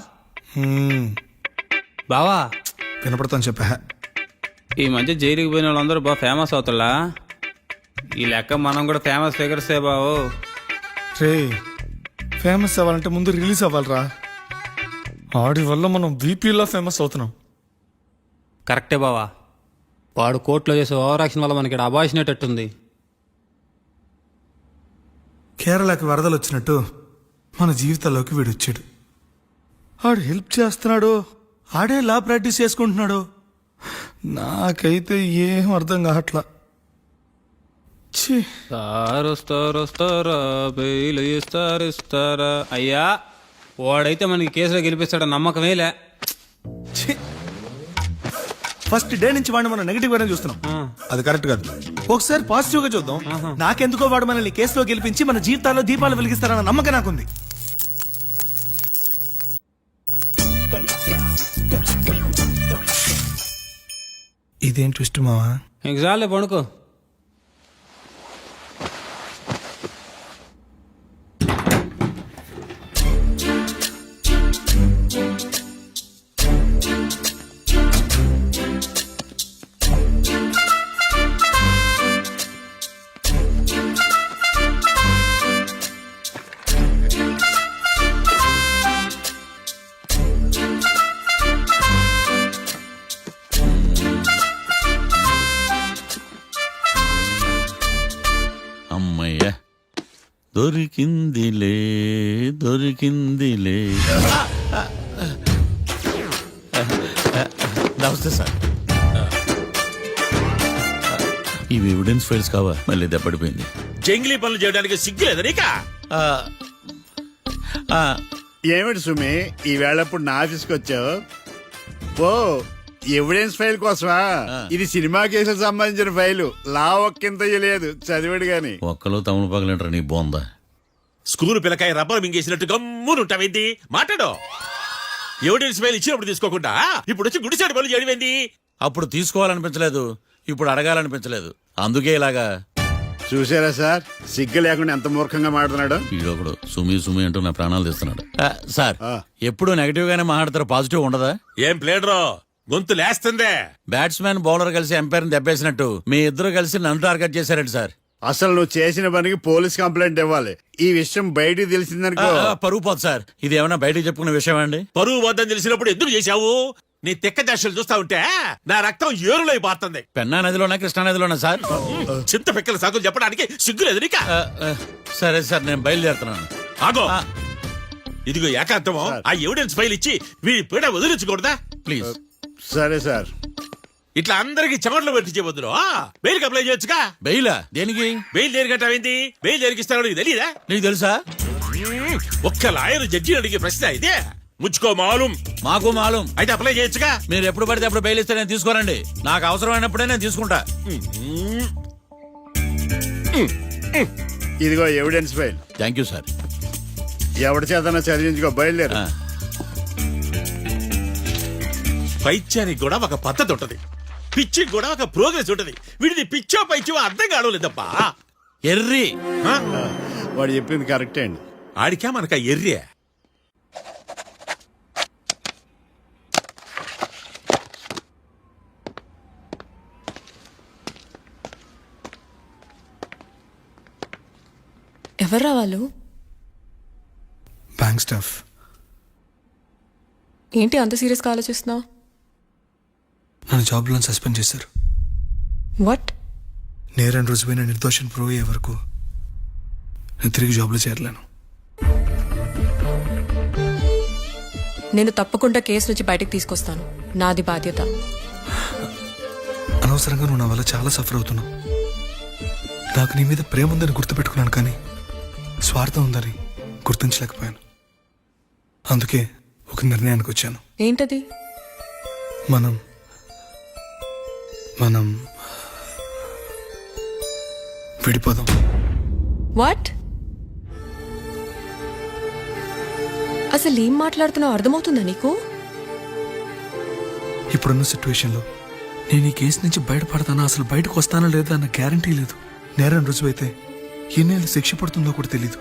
బావా, వినపడతాను చెప్పా. ఈ మధ్య జైలుకి పోయిన వాళ్ళందరూ బాగా ఫేమస్ అవుతారా? ఈ లెక్క మనం కూడా ఫేమస్ ఫిగర్సే బావు. రే, ఫేమస్ అవ్వాలంటే ముందు రిలీజ్ అవ్వాలిరా. ఆడి వల్ల మనం వీపీలో ఫేమస్ అవుతున్నాం. కరెక్టే బావా. వాడు కోర్టులో చేసే ఓవర్ యాక్షన్ వల్ల మనకి అబాయిసినట్టుంది. కేరళకి వరదలు వచ్చినట్టు మన జీవితాల్లోకి వీడు వచ్చాడు. ఆడు హెల్ప్ చేస్తున్నాడు, ఆడే లా ప్రాక్టీస్ చేసుకుంటున్నాడు. నాకైతే ఏం అర్థం కావట్లా. ఛీ, వస్తారా బెయిల్ ఇస్తారా అయ్యా వాడైతే మనకి కేసులో గెలిపిస్తాడ నమ్మకమేలే. ఛీ. ఫస్ట్ డే నుంచి వాడిని మనం నెగిటివ్ గానే చూస్తున్నాం. అది కరెక్ట్ కాదు. ఒకసారి పాజిటివ్ గా చూద్దాం. నాకెందుకో వాడు మనల్ని కేసులో గెలిపించి మన జీవితాల్లో దీపాలు వెలిగిస్తారన్న నమ్మకం నాకుంది. ఇదేం ట్విస్ట్ మావా? ఇంక చాలే పడుకో. అమ్మయ్య దొరికిందిలే దొరికిందిలే. నమస్తే సార్. ఇవి ఎవిడెన్స్ ఫైల్స్ కావా? మళ్ళీ దెబ్బడిపోయింది. జంగిలీ పనులు చేయడానికి సిగ్గులేదు నీకా? ఏమిటి సుమి ఈ వేళప్పుడు నా ఆఫీస్కి వచ్చావు? ఓ ఎవిడెన్స్ ఫైల్ కోసమా? ఇది సినిమా కేసులకు సంబంధించిన ఫైలు. లా ఒక్కింత లేదు, చదివాడు గాని. ఒక్కలో తమను పగలంటారా నీ బోందా? School పిల్లకాయ rubber మింగేసినట్టు గమ్మునుంటావేంది? మాట్లాడు. ఎవిడెన్స్ ఫైల్ ఇచ్చినప్పుడు తీసుకోకుండా ఇప్పుడు వచ్చి గుడిసాడు పనులు చేయడమేంది? అప్పుడు తీసుకోవాలనిపించలేదు, ఇప్పుడు అడగాలనిపించలేదు, అందుకే ఇలాగా. చూసారా సార్, సిగ్గు లేకుండా ఎంత మూర్ఖంగా మాట్లాడుతున్నాడు. ఈడొకడు సుమి సుమి అంటూ నా ప్రాణాలు తీస్తున్నాడు. సార్ ఎప్పుడు నెగటివ్ గానే మాట్లాడతారు, పాజిటివ్ ఉండదా? ఏం ప్లేడరో గొంతు లేస్తుందే. బ్యాట్స్మెన్ బౌలర్ కలిసి ఎంపైర్ దెబ్బేసినట్టు మీ ఇద్దరు కలిసి నన్ను టార్గెట్ చేశారండి సార్. అసలు నువ్వు చేసిన పనికి పోలీస్ కంప్లైంట్ ఇవ్వాలి. ఈ విషయం బయటికి తెలిసిందనుకో పరువు పోదు సార్. ఇది ఏమైనా బయటకు చెప్పుకున్న విషయం అండి? పరువు వద్దని తెలిసినప్పుడు ఎందుకు చేశావు? నీ తెక్క దశలు చూస్తా ఉంటే నా రక్తం ఏరులై పారుతుంది. పెన్నా నదిలోనా కృష్ణా నదిలోనా సార్? చింత పిక్కల సాకులు చెప్పడానికి సిగ్గులేదు నీకా? సరే సార్, నేను బయలుదేరుతున్నాను. ఆగో, ఇదిగో ఏకాంతమో ఆ ఎవిడెన్స్ ఫైల్ ఇచ్చి వీడి పీడ వదిలించకూడదా? ప్లీజ్. సరే సార్. ఇట్లా అందరికి చెమటలు పెట్టించే బదులు బెయిల్కి అప్లై చేయొచ్చుగా. బెయిలా? దేనికి? బెయిల్ దేనికంటావేంది? బెయిల్ దేనికి ఇస్తారో నీకు తెలియదా? నీకు తెలుసా? ఒక్క లాయర్ జడ్జి అడిగే ప్రశ్న ఇదే. ముచ్చుకో మాలూం. మాకు మాలూం. అయితే అప్లై చేయొచ్చుగా. మీరు ఎప్పుడు పడితే అప్పుడు బెయిల్ ఇస్తే నేను తీసుకోరండి. నాకు అవసరమైనప్పుడే నేను తీసుకుంటా. ఇదిగో evidence file. Thank you sir. ఎవరి చేతనా చదివించుకో, బయలుదేరు. పైత్యానికి కూడా ఒక పద్ధతి ఉంటది, పిచ్చికి కూడా ఒక ప్రోగ్రెస్ ఉంటది. వీడిది పిచ్చో పైచో అర్థం కావలేదప్పా. ఎర్రి. వాడు చెప్పింది కరెక్టే అండి. ఆడికా మనక ఎర్రే. ఎవర్రా వాళ్ళు? Bank staff. ఏంటి అంత సీరియస్గా ఆలోచిస్తున్నావు? నన్ను జాబ్లో సస్పెండ్ చేశారు. వాట్? నేరం రుజువైన నిర్దోషం ప్రూవ్ అయ్యే వరకు నేను తిరిగి జాబ్లో చేరలేను. నేను తప్పకుండా కేసు నుంచి బయటకు తీసుకొస్తాను, నాది బాధ్యత. అనవసరంగా నువ్వు నా వల్ల చాలా సఫర్ అవుతున్నావు. నాకు నీ మీద ప్రేమ ఉందని గుర్తుపెట్టుకున్నాను, కానీ స్వార్థం ఉందని గుర్తించలేకపోయాను. అందుకే ఒక నిర్ణయానికి వచ్చాను. ఏంటది? మనం మనం విడిపోదాం. వాట్? అసలు ఏం మాట్లాడుతున్నావు అర్థమవుతుందా నీకు? ఇప్పుడున్న సిచ్యువేషన్లో నేను ఈ కేసు నుంచి బయటపడతానా, అసలు బయటకు వస్తానా లేదా అన్న గ్యారంటీ లేదు. నేరం రుజువైతే ఎన్నేళ్ళు శిక్ష పడుతుందో కూడా తెలీదు.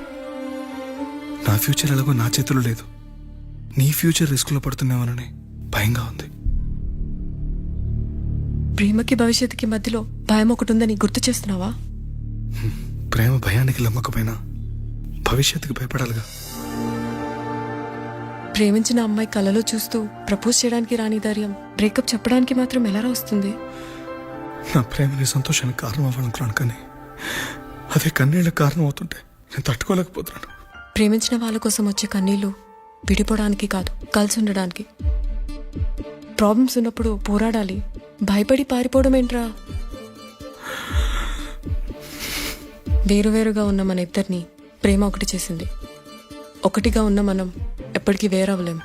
నా ఫ్యూచర్ ఎలాగో నా చేతుల్లో లేదు. నీ ఫ్యూచర్ రిస్క్లో పడుతున్నామని భయంగా ఉంది. ప్రేమకి భవిష్యత్తుకి మధ్యలో భయం ఒకటి ఉందని గుర్తు చేస్తున్నావా? ప్రేమ భయానికి లమ్మకపోయినా భవిష్యత్తుకి భయపడాలిగా. ప్రేమించిన అమ్మాయి కలలో చూస్తూ ప్రపోజ్ చేయడానికి రాని ధైర్యం బ్రేకప్ చెప్పడానికి మాత్రం ఎలా వస్తుంది? నా ప్రేమని సంతోషానికి కారణం అవ్వాలనుకున్నాను, కానీ అదే కన్నీళ్ళకి కారణం అవుతుంటే నేను తట్టుకోలేకపోతున్నాను. ప్రేమించిన వాళ్ళ కోసం వచ్చే కన్నీళ్లు విడిపోవడానికి కాదు, కలిసి ఉండడానికి. ప్రాబ్లమ్స్ ఉన్నప్పుడు పోరాడాలి, భయపడి పారిపోవడం ఏంట్రా? వేరువేరుగా ఉన్న మన ఇద్దరిని ప్రేమ ఒకటి చేసింది. ఒకటిగా ఉన్న మనం ఎప్పటికీ వేరవ్వలేం.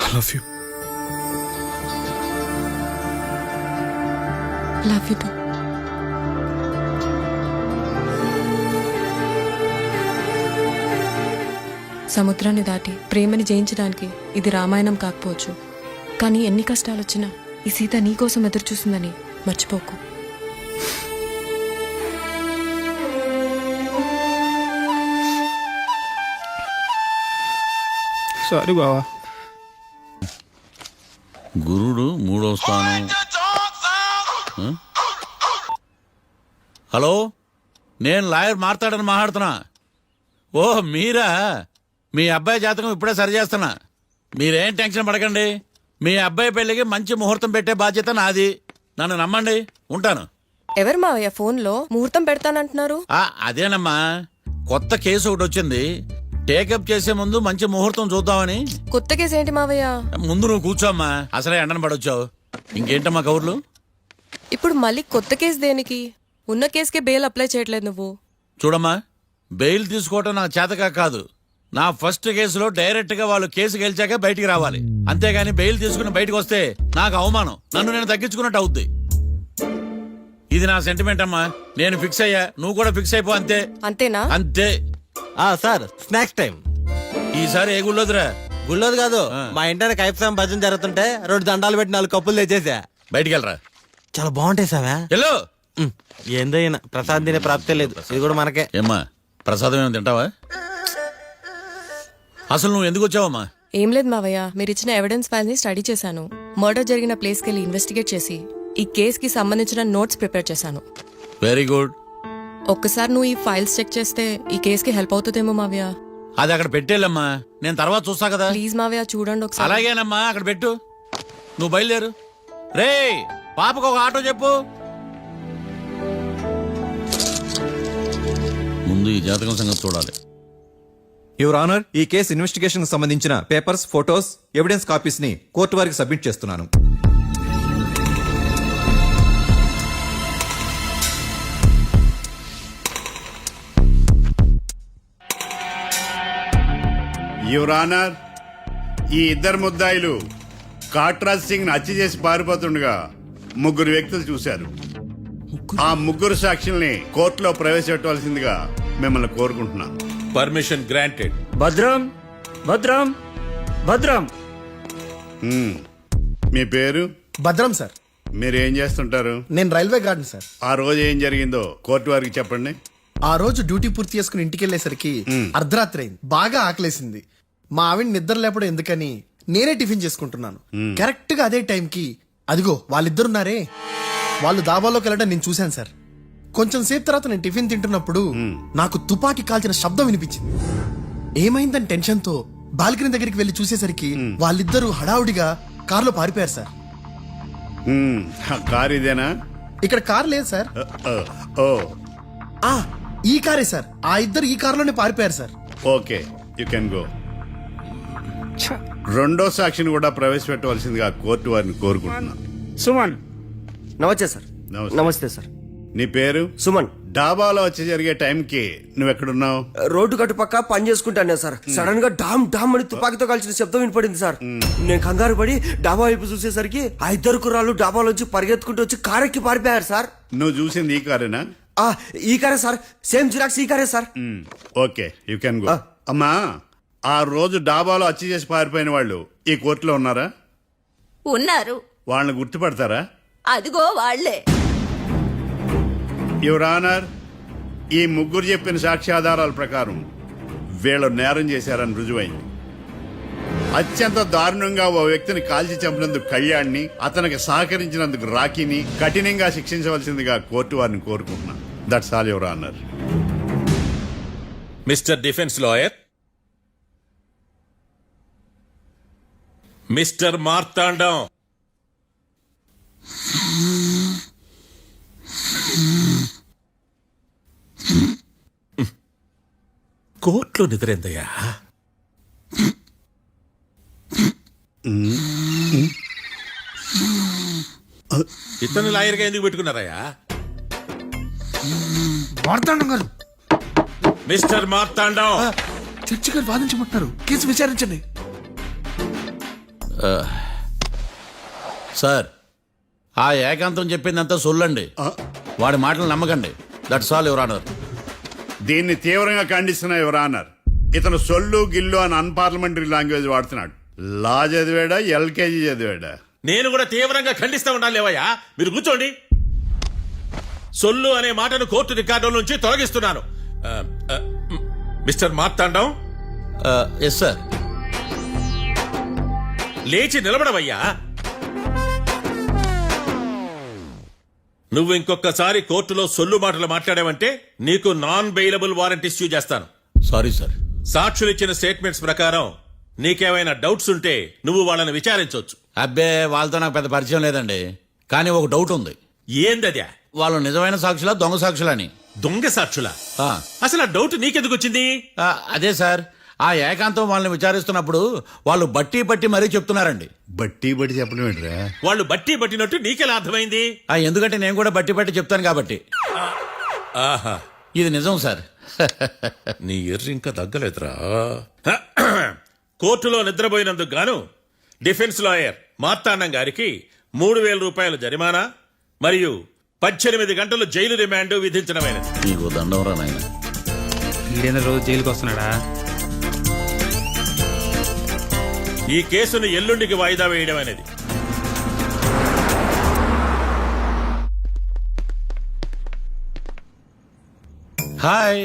I love you. Love you too. సముద్రాన్ని దాటి ప్రేమని జయించడానికి ఇది రామాయణం కాకపోవచ్చు, కానీ ఎన్ని కష్టాలు వచ్చినా ఈ సీత నీకోసం ఎదురు చూసిందని మర్చిపోకు. సారీ బావా. గురుడు 3వ స్థానం. హలో, నేను లాయర్ మాట్లాడని మాట్లాడుతున్నా. ఓ మీరా? మీ అబ్బాయి జాతకం ఇప్పుడే సరి చేస్తున్నా. మీరేం టెన్షన్ పడకండి. మీ అబ్బాయి పెళ్లికి మంచి ముహూర్తం పెట్టే బాధ్యత నాది. నన్ను నమ్మండి. ఉంటాను. ఎవరు మావయ్య ఫోన్లో ముహూర్తం పెడతానంటున్నారు? అదేనమ్మా, కొత్త కేసు ఒకటి వచ్చింది. టేకప్ చేసే ముందు మంచి ముహూర్తం చూద్దామని. కొత్త కేసు ఏంటి మావయ్య? ముందు నువ్వు కూర్చోమ్మా, అసలే ఎండను పడొచ్చావు. ఇంకేంటమ్మా కబుర్లు? ఇప్పుడు మళ్ళీ కొత్త కేసు దేనికి? ఉన్న కేసుకే బెయిల్ అప్లై చేయట్లేదు నువ్వు. చూడమ్మా, బెయిల్ తీసుకోవటం నాకు చేతకా కాదు. నా ఫస్ట్ కేసులో డైరెక్ట్ గా వాళ్ళు కేసు గెలిచాక బయటికి రావాలి. అంతేగాని బెయిల్ తీసుకుని బయటకు వస్తే నాకు అవమానం, నన్ను నేను తగ్గించుకున్నట్టు అవుద్ది. ఇది నా సెంటిమెంట్ అమ్మా. నేను ఫిక్స్ అయ్యా, నువ్వు కూడా ఫిక్స్ అయిపో. అంతే. అంతేనా? అంతే. Sir, snacks time. ఈసారి ఏ గుళ్ళోదిరా? గుళ్ళోది కాదు, మా ఇంటానికి కైప్సాం భజన జరుగుతుంటే 2 దండాలు పెట్టి 4 కప్పులు తెచ్చేసా. బయటికి వెళ్ళరా. చాలా బాగుంటాయి సావా. హలో, ఏందైనా ప్రసాద్ తినే ప్రాప్తే లేదు. ఇది కూడా మనకే. ఏమ్మా, ప్రసాదం ఏమైనా తింటావా? అసలు నువ్వు ఎందుకు వచ్చావమ్మా? ఏం లేదు మావయ్య, మీరు ఇచ్చిన ఎవిడెన్స్ ఫైల్స్ ని స్టడీ చేశాను. మర్డర్ జరిగిన ప్లేస్కి వెళ్ళి ఇన్వెస్టిగేట్ చేసి ఈ కేసుకి సంబంధించిన నోట్స్ ప్రిపేర్ చేశాను. Very good. ఒక్కసారి నువ్వు ఈ ఫైల్స్ చెక్ చేస్తే ఈ కేసుకి హెల్ప్ అవుతుందేమో మావయ్య. అది అక్కడ పెట్టేళ్ళమ్మా, నేను తర్వాత చూస్తా కదా. ప్లీజ్ మావయ్య, చూడండి ఒకసారి. అలాగేనమ్మా, అక్కడ పెట్టు. నువ్వు బయలుదేరు. రే, పాపకు ఒక ఆటో చెప్పు. ముందు ఈ జాతకం సంగతి చూడాలి. యువర్ ఆనర్, ఈ కేసు ఇన్వెస్టిగేషన్ సంబంధించిన పేపర్స్, ఫోటోస్, ఎవిడెన్స్ కాపీస్ ని కోర్టు వారికి సబ్మిట్ చేస్తున్నాను. యువర్ ఆనర్, ఈ ఇద్దరు ముద్దాయిలు కాట్రాజ్ సింగ్ ను హత్య చేసి పారిపోతుండగా 3 వ్యక్తులు చూశారు. ఆ 3 సాక్షుల్ని కోర్టులో ప్రవేశపెట్టవలసిందిగా మిమ్మల్ని కోరుకుంటున్నాను. Permission granted. భద్రం భద్రం భద్రం. మీ పేరు? భద్రం సార్. మీరు ఏం చేస్తుంటారు? నేను రైల్వే గార్డెన్ సార్. ఆ రోజు ఏం జరిగిందో కోర్టు వారికి చెప్పండి. ఆ రోజు డ్యూటీ పూర్తి చేసుకుని ఇంటికి వెళ్ళేసరికి అర్ధరాత్రి అయింది. బాగా ఆకలేసింది. మా ఆవిడ నిద్ర లేపడం ఎందుకని నేనే టిఫిన్ చేసుకుంటున్నాను. కరెక్ట్ గా అదే టైంకి అదిగో వాళ్ళిద్దరున్నారే, వాళ్ళు దాబాలోకి వెళ్ళడం నేను చూశాను సార్. కొంచెం సేపు తర్వాత నేను టిఫిన్ తింటున్నప్పుడు నాకు తుపాకీ కాల్చిన శబ్దం వినిపించింది. ఏమైందని టెన్షన్ తో బాల్కనీ దగ్గరికి వెళ్లి చూసేసరికి వాళ్ళిద్దరూ హడావుడిగా కారులో పారిపోయారు సార్. కారు ఇదేనా? ఇక్కడ కార్ లేదు సార్. ఈ కారే సార్. ఆ ఇద్దరు ఈ కారులోనే పారిపోయారు sir. Okay, you can go. రెండో సాక్షిని కూడా ప్రవేశపెట్టవలసిందిగా కోర్టు వారిని కోరుకుంటున్నాను. సుమన్. నమస్తే సార్. నమస్తే సార్. నీ పేరు? సుమన్. డాబాలో వచ్చి జరిగే టైంకి నువ్వెక్కడున్నావు? రోడ్డు కట్టు పక్క పని చేసుకుంటానే సార్. సడన్ గా డామ్ డామ్ అని తుపాకీతో కాల్చిన శబ్దం వినపడింది సార్. నేను కంగారు పడి డాబా వైపు చూసేసరికి ఆ ఇద్దరు కుర్రాళ్ళు డాబాలోంచి పరిగెత్తుకుంటూ వచ్చి కారెక్కి పారిపోయారు సార్. నువ్వు చూసింది ఈ కారేనా? ఈ కారే సార్. సేమ్ జిరాక్స్ ఈ కారే sir. Okay, you can go. అమ్మా, ఆ రోజు డాబాలో హత్య చేసి పారిపోయిన వాళ్ళు ఈ కోర్టులో ఉన్నారా? ఉన్నారు. వాళ్ళని గుర్తుపడతారా? అదిగో వాళ్లే. యువర్ ఆనర్, ఈ 3 చెప్పిన సాక్ష్యాధారాల ప్రకారం వీళ్ళు నేరం చేశారని రుజువైంది. అత్యంత దారుణంగా ఓ వ్యక్తిని కాల్చి చంపినందుకు కళ్యాణ్ని, అతనికి సహకరించినందుకు రాకీని కఠినంగా శిక్షించవలసిందిగా కోర్టు వారిని కోరుకుంటున్నాను. That's all your honour. Mister defence lawyer, mister Marthandam, కోర్టులో నిద్రేందయ్యా? ఇతను లాయర్గా ఎందుకు పెట్టుకున్నారయ్యా? మార్తాండం గారు, మిస్టర్ మార్తాండం, చర్చి గారు వాదించమంటున్నారు. కేసు విచారించండి. సార్, ఆ ఏకాంతం చెప్పిందంతా సొల్లండి. వాడి మాటలు నమ్మకండి. That's all your honour. దీన్ని తీవ్రంగా ఖండిస్తున్నా యువర్ ఆనర్. ఇతను సొల్లు గిల్లు అని అన్పార్లమెంటరీ లాంగ్వేజ్ వాడుతున్నాడు. లా చదివాడా, ఎల్కేజీ చదివాడా? నేను కూడా తీవ్రంగా ఖండిస్తా ఉండాలి లేవయ్యా. మీరు కూర్చోండి. సొల్లు అనే మాటను కోర్టు రికార్డుల నుంచి తొలగిస్తున్నాను. Mister Marthandam, yes sir. లేచి నిలబడవయ్యా. నువ్వు ఇంకొకసారి కోర్టులో సొల్లు మాటలు మాట్లాడావంటే నీకు నాన్ బెయిలబుల్ వారెంట్ ఇష్యూ చేస్తాను. Sorry sir. సాక్షులు ఇచ్చిన స్టేట్మెంట్స్ ప్రకారం నీకేమైనా డౌట్స్ ఉంటే నువ్వు వాళ్ళని విచారించవచ్చు. అబ్బే, వాళ్ళతో నాకు పెద్ద పరిచయం లేదండి. కానీ ఒక డౌట్ ఉంది. ఏందద్యా? వాళ్ళు నిజమైన సాక్షులా, దొంగ సాక్షులని? దొంగ సాక్షులా? ఆ, అసలు ఆ డౌట్ నీకెందుకు వచ్చింది? అదే సార్, ఆ ఏకాంతం వాళ్ళని విచారిస్తున్నప్పుడు వాళ్ళు బట్టి పట్టి మరీ చెప్తున్నారండి. బట్టి బట్టి చెప్పడం ఏంట్రా? వాళ్ళు బట్టి పట్టినట్టు నీకెలా అర్థమైంది? ఎందుకంటే నేను కూడా బట్టి పట్టి చెప్తాను కాబట్టి. ఆహా, ఇది నిజం సార్. నీ ఎర్రి ఇంకా తగ్గలేదురా. కోర్టులో నిద్రపోయినందుకు గాను డిఫెన్స్ లాయర్ మార్తాండం గారికి 3,000 రూపాయల జరిమానా మరియు 18 గంటలు జైలు రిమాండ్ విధించడమైనది. నీకు దండం రా నాయన. ఈడేనా రోజు జైలుకి వస్తున్నాడా? ఈ కేసును ఎల్లుండికి వాయిదా వేయడం అనేది. హాయ్.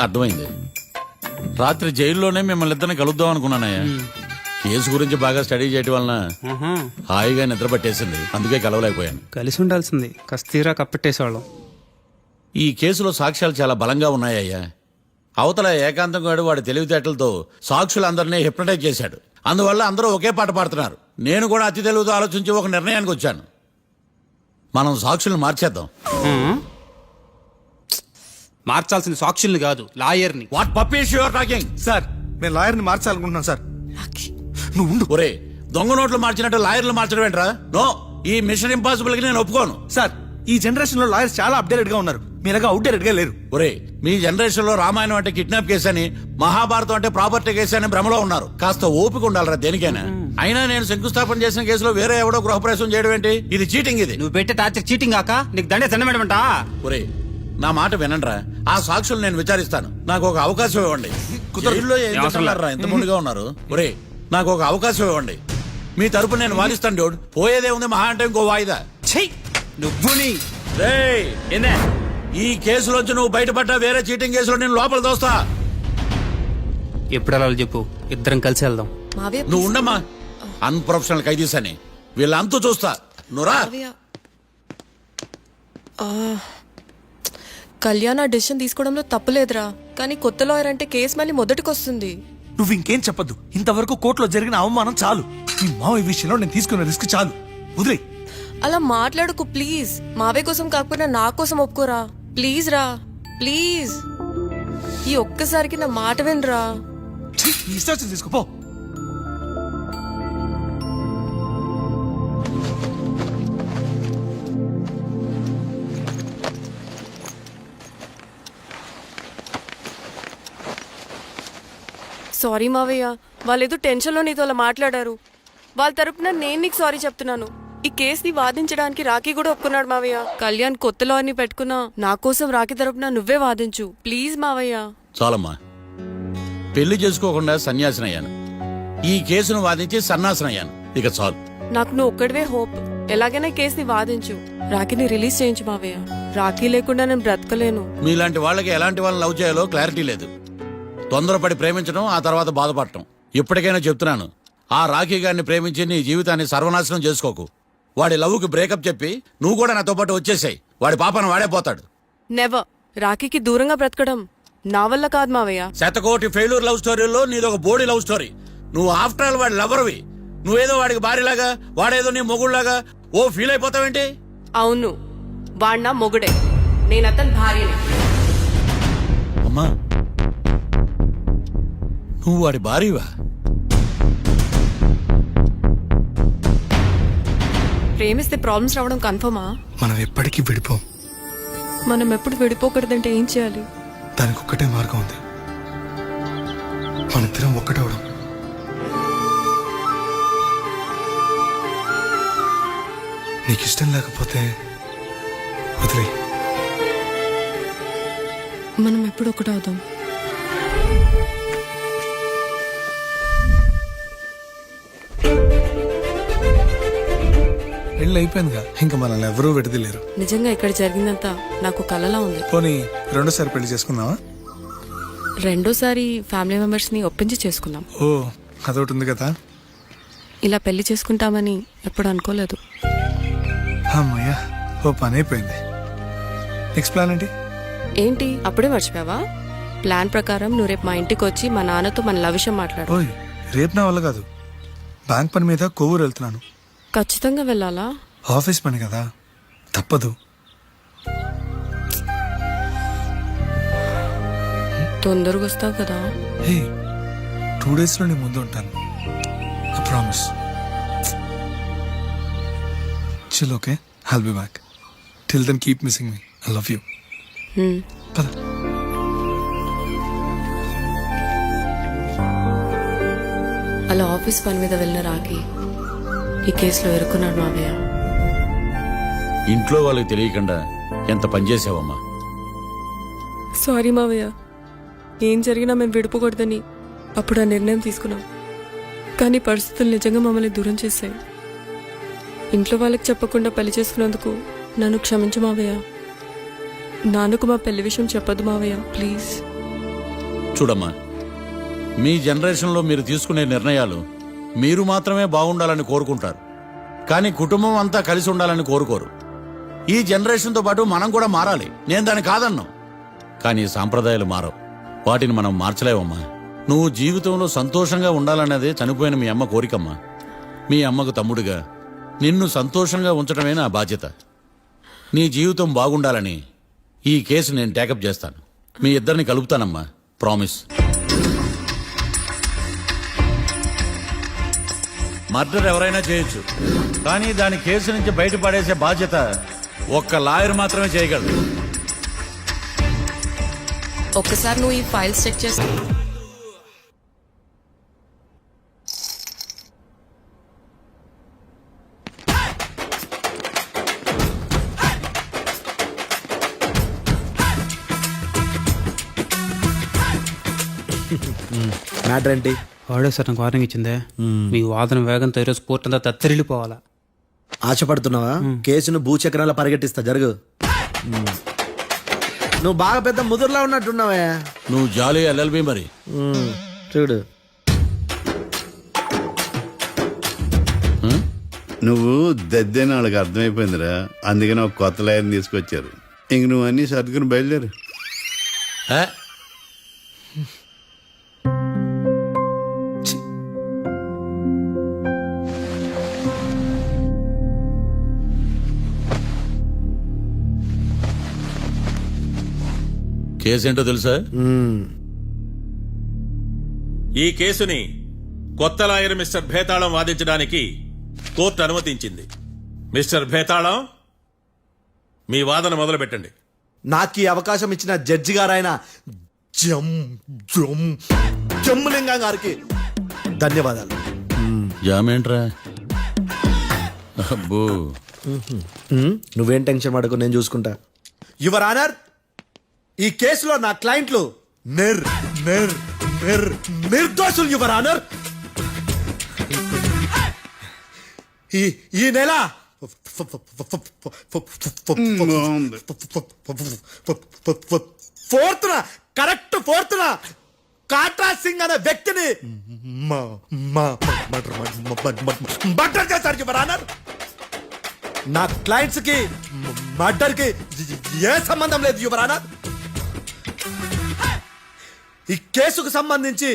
అర్థమైంది. రాత్రి జైల్లోనే మిమ్మల్ని ఇద్దరిని కలుద్దాం అనుకున్నానయ్యా. కేసు గురించి బాగా స్టడీ చేయటం వలన హాయిగా నిద్ర పట్టేసింది. అందుకే కలవలేకపోయాను. కలిసి ఉండాల్సింది. కస్తీరా కప్పెట్టేసేవాళ్ళం. ఈ కేసులో సాక్ష్యాలు చాలా బలంగా ఉన్నాయ్యా. అవతల ఏకాంతం గాడు వాడి తెలివితేటలతో సాక్షులందరినీ హిప్నటైజ్ చేశాడు. అందువల్ల అందరూ ఒకే పాట పాడుతున్నారు. నేను కూడా అతి తెలివితో ఆలోచించి ఒక నిర్ణయానికి వచ్చాను. మనం సాక్షులను మార్చేద్దాం. మార్చాల్సింది సాక్షుల్ని కాదు, లాయర్ని. What puppies you are talking? Sir, నేను లాయర్ని మార్చాలనుకుంటున్నాను సార్. నువ్వు ఉండు. ఒరే, దొంగ నోట్లు మార్చినట్టు లాయర్లు మార్చడం ఏంట్రా? నో, ఈ మిషన్ ఇంపాసిబుల్ కి నేను ఒప్పుకోను. సార్, ఈ జనరేషన్ లో లాయర్స్ చాలా అప్డేటెడ్ గా ఉన్నారు. మీరుగా అవుట్డేటెడ్ గా లేరు. ఒరే, మీ జనరేషన్ లో రామాయణం అంటే కిడ్నాప్ కేసు అని, మహాభారతం అంటే ప్రాపర్టీ కేసు అని భ్రమలో ఉన్నారు. కాస్త ఓపిక ఉండాలరా దేనికైనా. అయినా నేను శంకుస్థాపన చేసిన కేసులో వేరే ఎవడో గృహప్రవేశం చేయడం ఏంటి? ఇది చీటింగ్. ఇది నువ్వు పెట్టే టార్చర్ చీటింగ్ కాక నీకు దండే దండమేడమంటా. ఒరే, నా మాట వినండిరా. ఆ సాక్షులు నేను విచారిస్తాను. నాకు ఒక అవకాశం ఇవ్వండి. జైల్లో ఏం చేస్తున్నారా ఇంత ముందుగా ఉన్నారు? ఒరే, నాకు ఒక అవకాశం ఇవ్వండి. మీ తరపు నేను వాదిస్తాను. డోడ్ పోయేదే ఉంది, మహా అంటే ఇంకో వాయిదా. నువ్వు ఈ కేసులోంచి నువ్వు బయటపడ్డా వేరే చీటింగ్ కేసులో నేను లోపల దోస్తా. ఎప్పుడు అలా చెప్పు, ఇద్దరం కలిసి వెళ్దాం. నువ్వు ఉండమ్మా. అన్ప్రొఫెషనల్ ఖైదీస్ అని వీళ్ళంతా చూస్తా. నువ్వురా. కళ్యాణ్ ఆ డెసిషన్ తీసుకోవడంలో తప్పులేదురా, కానీ కొత్త లాయర్ అంటే కేసు మళ్ళీ మొదటికొస్తుంది. నువ్వు ఇంకేం చెప్పద్దు. ఇంతవరకు కోర్టులో జరిగిన అవమానం చాలు. ఈ మావయ్య విషయంలో నేను తీసుకున్న రిస్క్ చాలు. వదిలే. అలా మాట్లాడుకు ప్లీజ్. మావే కోసం కాకపోయినా నా కోసం ఒప్పుకోరా ప్లీజ్ రా, ప్లీజ్. ఈ ఒక్కసారికి నా మాట వినరా. ఇష్టం తీసుకోపో. సారీ మావయ్య, వాళ్ళేదో టెన్షన్లో నీతో అలా మాట్లాడారు. వాళ్ళ తరపున నేను నీకు సారీ చెప్తున్నాను. ఈ కేసుని వాదించడానికి రాఖీ కూడా ఒప్పుకున్నాడు మావయ్య. కళ్యాణ్ కొత్త లాయర్ని పెట్టుకున్నా నా కోసం రాఖీ తరపున నువ్వే వాదించు ప్లీజ్ మావయ్య. చాలమ్మా, పెళ్లి చేసుకోకుండా సన్యాసినయ్యాను. ఈ కేసును వాదించి సన్నాసనయ్యాను. ఇక చాలు. నాకు నువ్వు ఒక్కడివే హోప్. ఎలాగైనా కేసుని వాదించు, రాఖీని రిలీజ్ చేయించు మావయ్య. రాఖీ లేకుండా నేను బ్రతకలేను. మీలాంటి వాళ్ళకి ఎలాంటి వాళ్ళని లవ్ చేయాలో క్లారిటీ లేదు. తొందరపడి ప్రేమించడం, ఆ తర్వాత బాధపడటం. ఇప్పటికైనా చెప్తున్నాను, ఆ రాఖీ గారిని ప్రేమించి నీ జీవితాన్ని సర్వనాశనం చేసుకోకు. వాడి లవ్కి బ్రేకప్ చెప్పి నువ్వు కూడా నాతో పాటు వచ్చేసాయి. వాడి పాపను వాడే పోతాడు. నెవర్. రాఖీకి దూరంగా బ్రతకడం నా వల్ల కాదు మావయ్య. శతకోటి ఫెయిల్యూర్ లవ్ స్టోరీలో నీదొక బోడీ లవ్ స్టోరీ. నువ్వు ఆఫ్టర్ ఆల్ వాడి లవర్వి. నువ్వేదో వాడికి భార్యలాగా, వాడేదో నీ మొగుళ్లాగా ఓ ఫీల్ అయిపోతావేంటి? అవును, వాడు నా మొగుడే, నేను అతని భార్యని. అమ్మా, నువ్వు వాడి భార్యవా? ప్రేమిస్తే ప్రాబ్లమ్స్ రావడం కన్ఫర్మా? మనం ఎప్పటికీ విడిపోం. మనం ఎప్పుడు విడిపోకూడదంటే ఏం చేయాలి? దానికి ఒక్కటే మార్గం ఉంది, మనిద్దరం ఒక్కటవడం. నీకు ఇష్టం లేకపోతే వదిలే. మనం ఎప్పుడు ఒకటవుదాం. పెళ్ళి అయిపోయిందిగా, ఇంకా మనల్ని ఎవరూ విడదలేరు. నిజంగా ఇక్కడ జరిగిందంతా నాకు కలలా ఉంది. పోనీ రెండోసారి పెళ్లి చేసుకుందామా? రెండోసారి ఫ్యామిలీ మెంబర్స్ ని ఒప్పించి చేసుకుందాం. ఓ, అదొకటి ఉంది కదా. ఇలా పెళ్లి చేసుకుంటామని ఎప్పుడు అనుకోలేదు. అమ్మయ్యా, ఓ పని అయిపోయింది. నెక్స్ట్ ప్లాన్ ఏంటి? ఏంటి అప్పుడే మర్చిపోయావా? ప్లాన్ ప్రకారం నువ్వు రేపు మా ఇంటికి వచ్చి మా నాన్నతో మన లవ్ విషయం మాట్లాడు. ఓయ్, రేపు నా వల్ల కాదు. బ్యాంక్ పని మీద కొవ్వూరు వెళ్తున్నాను. ఖచ్చితంగా వెళ్ళాలా? ఆఫీస్ పని కదా, తప్పదు. తొందరగా వస్తావు కదా. హే, 2 days లో నీ ముందు ఉంటాను. I promise. Chill, okay? I'll be back. Till then keep missing me. I love you. పద. అలా ఆఫీస్ పని మీద వెళ్ళిన రాకి ఈ కేసులో ఎరుకున్నాడు మావయ్య. ఇంట్లో వాళ్ళకి తెలియకుండా ఎంత పనిచేసావమ్మా. సారీ మావయ్య, ఏం జరిగినా మేము విడిపోకూడదని అప్పుడు ఆ నిర్ణయం తీసుకున్నాం. కానీ పరిస్థితులు నిజంగా మమ్మల్ని దూరం చేశాయి. ఇంట్లో వాళ్ళకి చెప్పకుండా పెళ్లి చేసుకున్నందుకు నన్ను క్షమించు మావయ్య. నాన్నకు మా పెళ్లి విషయం చెప్పదు మావయ్య, ప్లీజ్. చూడమ్మా, మీ జనరేషన్లో మీరు తీసుకునే నిర్ణయాలు మీరు మాత్రమే బాగుండాలని కోరుకుంటారు, కానీ కుటుంబం అంతా కలిసి ఉండాలని కోరుకోరు. ఈ జనరేషన్తో పాటు మనం కూడా మారాలి, నేను దాన్ని కాదన్నాను. కానీ సాంప్రదాయాలు మారవు, వాటిని మనం మార్చలేవమ్మా. నువ్వు జీవితంలో సంతోషంగా ఉండాలన్నదే చనిపోయిన మీ అమ్మ కోరికమ్మా. మీ అమ్మకు తమ్ముడిగా నిన్ను సంతోషంగా ఉంచడమే నా బాధ్యత. నీ జీవితం బాగుండాలని ఈ కేసు నేను టేకప్ చేస్తాను. మీ ఇద్దరిని కలుపుతానమ్మా, ప్రామిస్. మర్డర్ ఎవరైనా చేయొచ్చు, కానీ దాని కేసు నుంచి బయటపడేసే బాధ్యత ఒక్క లాయర్ మాత్రమే చేయగలడు. ఒక్కసారి నువ్వు ఈ ఫైల్స్ చెక్ చేసి మ్యాటర్ ఏంటి? వాడే సార్ నాకు వార్నింగ్ ఇచ్చిందే. మీ వాదన వేగంతో ఈరోజు కోర్టు అంతా తత్తరిల్లిపోవాలా. ఆశపడుతున్నావా? కేసును భూచక్రాల పరిగెట్టిస్తా, జరుగు. నువ్వు బాగా పెద్ద ముదురులా ఉన్నట్టున్నావే. నువ్వు జాలి ఎల్ఎల్బి మరి. చూడు, నువ్వు దద్దని వాళ్ళకి అర్థమైపోయిందిరా, అందుకని ఒక కొత్త లాయర్ని తీసుకొచ్చారు. ఇంక నువ్వు అన్నీ సర్దుకుని బయలుదేరు. ఏ? కేసేంటో తెలుసా? ఈ కేసుని కొత్త లాయర్ మిస్టర్ భేతాళం వాదించడానికి కోర్టు అనుమతించింది. మిస్టర్ భేతాళం, మీ వాదన మొదలు పెట్టండి. నాకు ఈ అవకాశం ఇచ్చిన జడ్జి గారైన జమ్ములింగం గారికి ధన్యవాదాలు. జామేంట్రా? అబ్బో, నువ్వేం టెన్షన్ పడకు, నేను చూసుకుంటా. యువర్ ఆనర్, ఈ కేసులో నా క్లయింట్లు నిర్దోషులు యువర్ ఆనర్. ఈ నెల ఫోర్త్న కాట్రా సింగ్ అనే వ్యక్తిని మర్డర్ చేశారు యువర్ ఆనర్. నా క్లయింట్స్ కి మర్డర్ కి ఏ సంబంధం లేదు యువర్ ఆనర్. ఈ కేసుకు సంబంధించి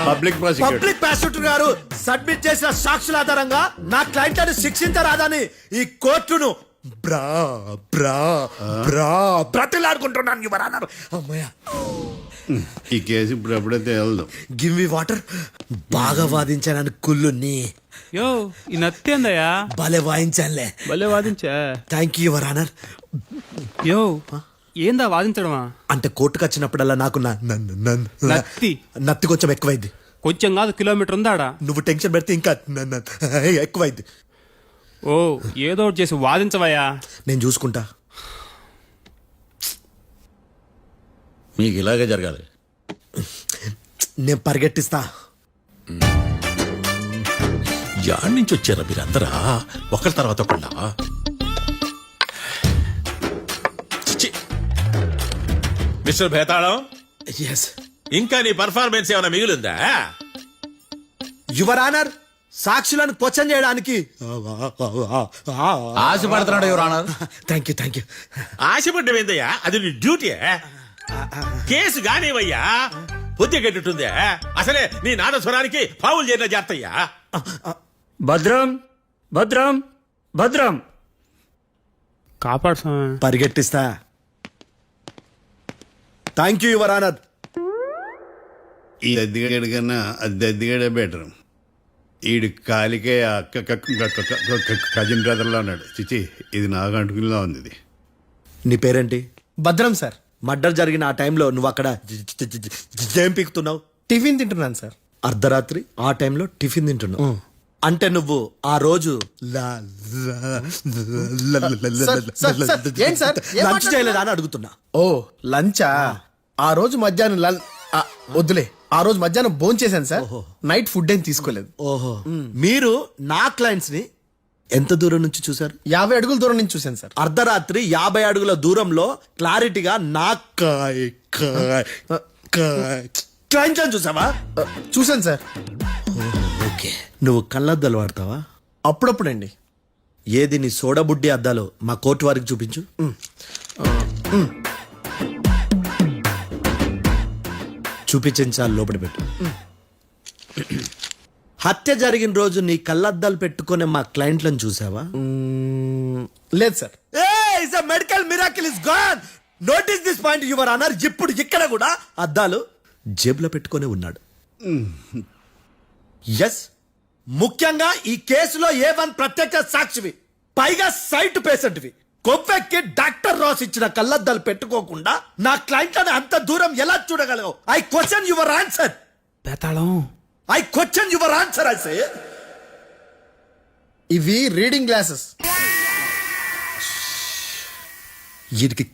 పబ్లిక్ ప్రాసిక్యూటర్ గారు సబ్మిట్ చేసిన సాక్షుల ఆధారంగా నా క్లయింట్ అని శిక్షించరాదని ఈ కోర్టును బ్రతిలాడుకుంటున్నాను యువర్ ఆనర్. అమ్మయ్య, ఈ కేసు ఇప్పుడు ఎప్పుడైతే వెళ్దాం. Give me water. బాగా వాదించానని కుళ్ళుని యో ఈ నత్తేందయ్యా భలే వాయించానులే. భలే వాదించా. Thank you your honour. యో ఏందా వాదించడమా? అంటే కోర్టుకు వచ్చినప్పుడల్లా నాకు నత్తి నత్తి కొంచెం ఎక్కువైంది. కొంచెం కాదు కిలోమీటర్ ఉందాడా. నువ్వు టెన్షన్ పెడితే ఇంకా ఎక్కువైంది. ఓ ఏదో ఒకటి చేసి వాదించవయ్యా. నేను చూసుకుంటా. మీకు ఇలాగే జరగాలి. నేను పరిగెట్టిస్తా. యాడ్ నుంచి వచ్చారా మీరందరా ఒకరి తర్వాత ఒకళ్ళ? మిస్టర్ భేతాళం, ఎస్ ఇంకా నీ పర్ఫార్మెన్స్ ఏమైనా మిగిలిందా? యువర్ ఆనర్, సాక్షులను క్వశ్చన్ చేయడానికి. ఆశపడుతున్నాడు your honour. Thank you thank you. ఆశపడ్డమేందయ్యా, అది నీ డ్యూటీ. కేసు గానేవయ్యా, బుద్ధి గట్టుందే. అసలే నీ నాదస్వరానికి పావులు చేరిన జాతయ్యా. భద్రం భద్రం భద్రం. కాపాడు స్వామి. పరిగెట్టిస్తా. Thank you your honour. ఈ దద్దిగడ కన్నా అది దద్దిగడే బెటర్. ఈడు కాలికే కజిన్ బ్రదర్లో ఉన్నాడు. చిచి, ఇది నాకు అంటుకునిలా ఉంది. ఇది నీ పేరేంటి? భద్రం సార్. మర్డర్ జరిగిన ఆ టైంలో నువ్వు అక్కడ ఏం పీకుతున్నావు? టిఫిన్ తింటున్నాను సార్. అర్ధరాత్రి ఆ టైంలో టిఫిన్ తింటున్నావు అంటే నువ్వు ఆ రోజు లంచ్ చేయలేదా అని అడుగుతున్నా. ఓ లంచా? ఆ రోజు మధ్యాహ్నం వద్దులే, ఆ రోజు మధ్యాహ్నం భోజనం చేశాను సార్. నైట్ ఫుడ్ ఏం తీసుకోలేదు. ఓహో, మీరు నా క్లయింట్స్ ని ఎంత దూరం నుంచి చూసారు? 50 అడుగుల దూరం నుంచి చూశాను సార్. అర్ధరాత్రి 50 అడుగుల దూరంలో క్లారిటీగా నా క్లయింట్స్ అని చూసావా? చూశాను సార్. ఓకే, నువ్వు కళ్ళద్దాలు వాడతావా? అప్పుడప్పుడండి. ఏది నీ సోడబుడ్డి అద్దాలు మా కోర్టు వారికి చూపించు. చూపించాలి, లోపల పెట్టు. హత్య జరిగిన రోజు నీ కళ్ళద్దాలు పెట్టుకునే మా క్లయింట్లను చూసావా? లేదు sir. Medical miracle is gone. Notice this point your honour. ఇప్పుడు ఇక్కడ కూడా అద్దాలు జేబులో పెట్టుకునే ఉన్నాడు. ఎస్, ముఖ్యంగా ఈ కేసులో A1 ప్రత్యక్ష సాక్షివి, పైగా సైట్ పేషెంట్వి. కొవ్వెక్కి డాక్టర్ రాస్ ఇచ్చిన కళ్ళద్దాలు పెట్టుకోకుండా నా క్లయింట్లను అంత దూరం ఎలా చూడగలవు? I question your answer. Bethalam, I question your answer. I say ఇవి రీడింగ్ గ్లాసెస్. వీటికి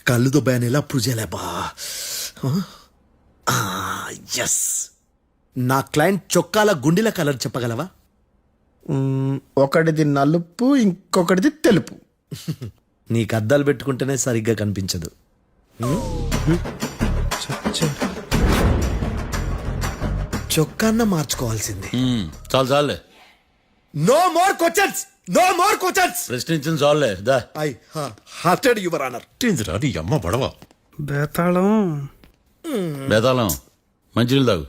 కళ్ళు దుబ్బాయని ఎలా ప్రూవ్ చేయలేబా? ఎస్, నా క్లయింట్ చొక్కాల గుండెల కలర్ చెప్పగలవా? ఒకటిది నలుపు, ఇంకొకటిది తెలుపు. నీకు అద్దాలు పెట్టుకుంటేనే సరిగ్గా కనిపించదు. చొక్కాన్న మార్చుకోవాల్సింది. చాలు చాలే. No more questions, no more questions. ప్రశ్నించిన చాలులే. దా ఐ హార్టెడ్ యువర్ ఆనర్. నీ అమ్మ పడవ. బేతాళం, బేతాళం, మంచినీళ్ళు తాగు.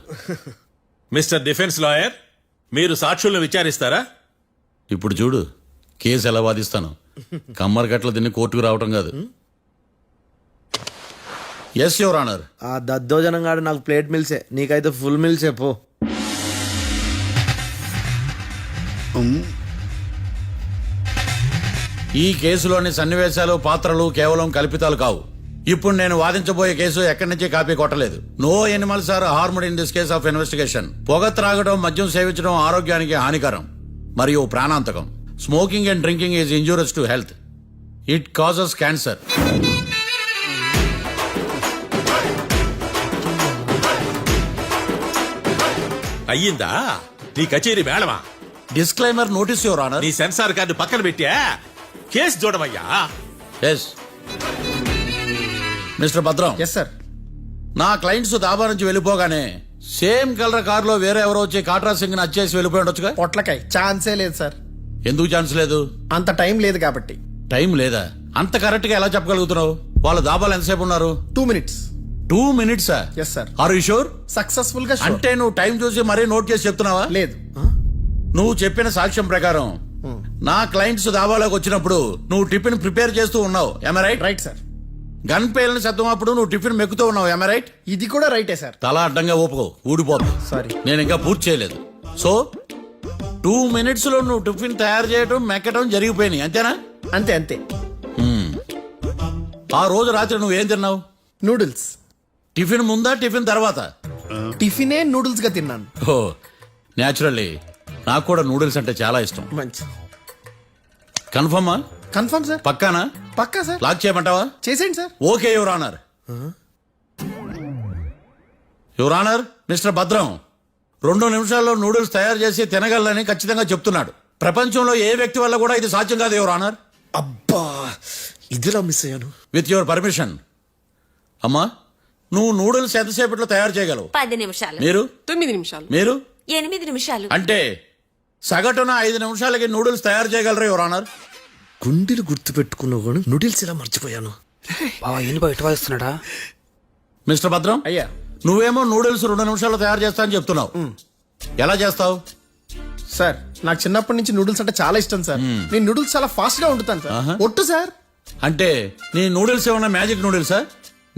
మిస్టర్ డిఫెన్స్ లాయర్, మీరు సాక్షులను విచారిస్తారా? ఇప్పుడు చూడు కేసు ఎలా వాదిస్తాను. కమ్మరి కట్టలు తిని కోర్టుకు రావటం కాదు. Yes your honour. ఆ దద్దోజనం గాడు నాకు ప్లేట్ మిల్సే, నీకైతే ఫుల్ మిల్సే పో. ఈ కేసులోని సన్నివేశాలు, పాత్రలు కేవలం కల్పితాలు కావు. ఇప్పుడు నేను వాదించబోయే కేసు ఎక్కడి నుంచి కాపీ కొట్టలేదు. No animals are harmed in this case of investigation. పొగ త్రాగడం, మద్యం సేవించడం ఆరోగ్యానికి హానికరం మరియు ప్రాణాంతకం. Smoking and drinking is injurious to health. It causes cancer. అయ్యిందా నీ కచేరీ మేడమా? Disclaimer notice your honour. నీ సెన్సార్ కార్డు పక్కన పెట్టా కేసు చూడమయ్యా. Yes mister Bhadram. Yes sir. నా క్లయింట్స్ దాబా నుంచి వెళ్ళిపోగానే సేమ్ కలర్ కారులో వేరే ఎవరో వచ్చి కాట్రా సింగ్ ని వచ్చేసి వెళ్ళిపోయి ఉండొచ్చుగా. పొట్లకాయ ఛాన్సే లేదు సార్. ఎందుకు ఛాన్స్ లేదు? అంత టైం లేదు కాబట్టి. టైం లేదా? అంత కరెక్ట్ గా ఎలా చెప్పగలుగుతున్నావు? వాళ్ళ దాబాలు ఎంతసేపు ఉన్నారు? 2 minutes. 2 minutes? Yes sir. Are you sure? Successful గా అంటే నువ్వు టైం చూసి మరీ నోట్ చేసి చెప్తున్నావా? లేదు. నువ్వు చెప్పిన సాక్ష్యం ప్రకారం నా క్లయింట్స్ దాబాలోకి వచ్చినప్పుడు నువ్వు టిఫిన్ ప్రిపేర్ చేస్తూ ఉన్నావు. Am I right? Right sir. Gun పేలిన శబ్దం అప్పుడు నువ్వు టిఫిన్ మెక్కుతూ ఉన్నావు. Am I right? ఇది కూడా రైటే సార్. తల అడ్డంగా ఊపుకో, ఊడిపోతుంది. సారీ. నేను ఇంకా పూర్తి చేయలేదు. సో 2 minutes లో నువ్వు టిఫిన్ తయారు చేయడం మెక్కడం జరిగిపోయినాయి అంతేనా? అంతే అంతే. ఆ రోజు రాత్రి నువ్వేం తిన్నావు? నూడిల్స్. టిఫిన్ ముందా టిఫిన్ తర్వాత? టిఫినే నూడిల్స్ గా తిన్నాను. ఓ న్యాచురల్లీ నాకు కూడా నూడిల్స్ అంటే చాలా ఇష్టం. మంచి. కన్ఫర్మా? Confirm sir. పక్కానా? పక్కా సార్. లాక్ చేయమంటావా? చేసేయండి సార్. Okay your honour. Your honour, mister Bhadram 2 నిమిషాల్లో నూడిల్స్ తయారు చేసి తినగలని ఖచ్చితంగా చెప్తున్నాడు. ప్రపంచంలో ఏ వ్యక్తి వల్ల కూడా ఇది సాధ్యం కాదు యువర్ ఆనర్. అబ్బా ఇదిలా మిస్ అయ్యాను. With your permission. అమ్మా, నువ్వు నూడిల్స్ ఎంతసేపట్లో తయారు చేయగలవు? 10 నిమిషాలు. మీరు? 9 నిమిషాలు. మీరు? 8 నిమిషాలు. అంటే సగటున 5 నిమిషాలకి నూడిల్స్ తయారు చేయగలరు యువర్ ఆనర్. గుండెలు గుర్తు పెట్టుకున్నావు నూడిల్స్ ఇలా మర్చిపోయాను. ఇస్తున్నాడా? మిస్టర్ భద్రం, అయ్యా నువ్వేమో నూడిల్స్ 2 నిమిషాల్లో తయారు చేస్తా అని చెప్తున్నావు. ఎలా చేస్తావు? సార్ నాకు చిన్నప్పటి నుంచి నూడిల్స్ అంటే చాలా ఇష్టం సార్. నేను నూడిల్స్ చాలా ఫాస్ట్ గా వండుతాను సార్. ఒట్టు సార్. అంటే నీ నూడిల్స్ ఏమన్నా మ్యాజిక్ నూడిల్సా?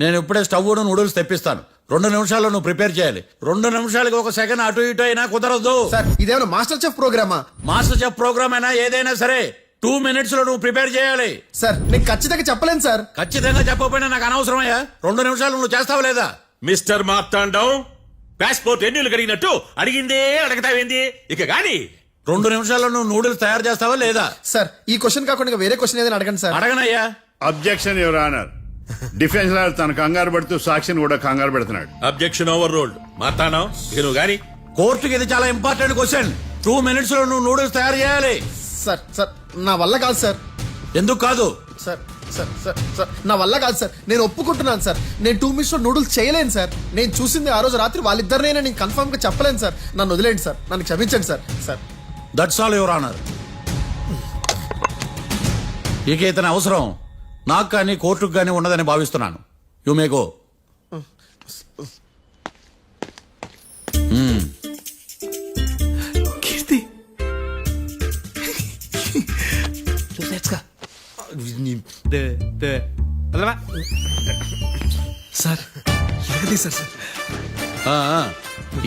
నేను ఇప్పుడే స్టవ్ నూడిల్స్ తెప్పిస్తాను. 2 నిమిషాల్లో నువ్వు ప్రిపేర్ చేయాలి. 2 నిమిషాలకి 1 సెకండ్ అటు ఇటు అయినా కుదరదు. సార్ ఇదేమైనా మాస్టర్ చెఫ్ ప్రోగ్రామా? మాస్టర్ చెఫ్ ప్రోగ్రామ్ అయినా ఏదైనా సరే 2 minutes లో నువ్వు ప్రిపేర్ చేయాలి. సార్ నేను ఖచ్చితంగా చెప్పలేను సార్. ఖచ్చితంగా చెప్పకపోయినా నాకు అనవసరమయ్యా. 2 నిమిషాలు నువ్వు చేస్తావా లేదా? మిస్టర్ మార్తాండం, పాస్పోర్ట్ ఎన్నిలు కడిగినట్టు అడిగిందే అడగతావేంది? ఇక గాని 2 నిమిషాల్లో నువ్వు నూడిల్స్ తయారు చేస్తావా లేదా? సార్ ఈ క్వశ్చన్ కాకుండా ఇంకా వేరే క్వశ్చన్ ఏదైనా అడగండి సార్. అడగనయ్యా. Objection your honour. Defence lawyer తన కంగారు పడుతూ సాక్షిని కూడా కంగారు పెడుతున్నాడు. Objection over ruled. మార్తాండం, ఇక నువ్వు గాని కోర్టుకి ఇది చాలా ఇంపార్టెంట్ క్వశ్చన్. 2 minutes లో నువ్వు నూడిల్స్ తయారు చేయాలి. సార్ సార్ నా వల్ల కాదు సార్. ఎందుకు కాదు? సార్ సార్ సార్ సార్ నా వల్ల కాదు సార్. నేను ఒప్పుకుంటున్నాను సార్. నేను 2 minutes లో నూడిల్స్ చేయలేను సార్. నేను చూసింది ఆ రోజు రాత్రి వాళ్ళిద్దరినైనా నేను కన్ఫర్మ్ గా చెప్పలేను సార్. నన్ను వదిలేండి సార్. నన్ను క్షమించండి sir. Sir that's all your honour. ఇక ఇతని అవసరం నాకు కానీ కోర్టుకు కానీ ఉండదని భావిస్తున్నాను. You may go. Keerthi sir ఎలాగదీశారు సార్?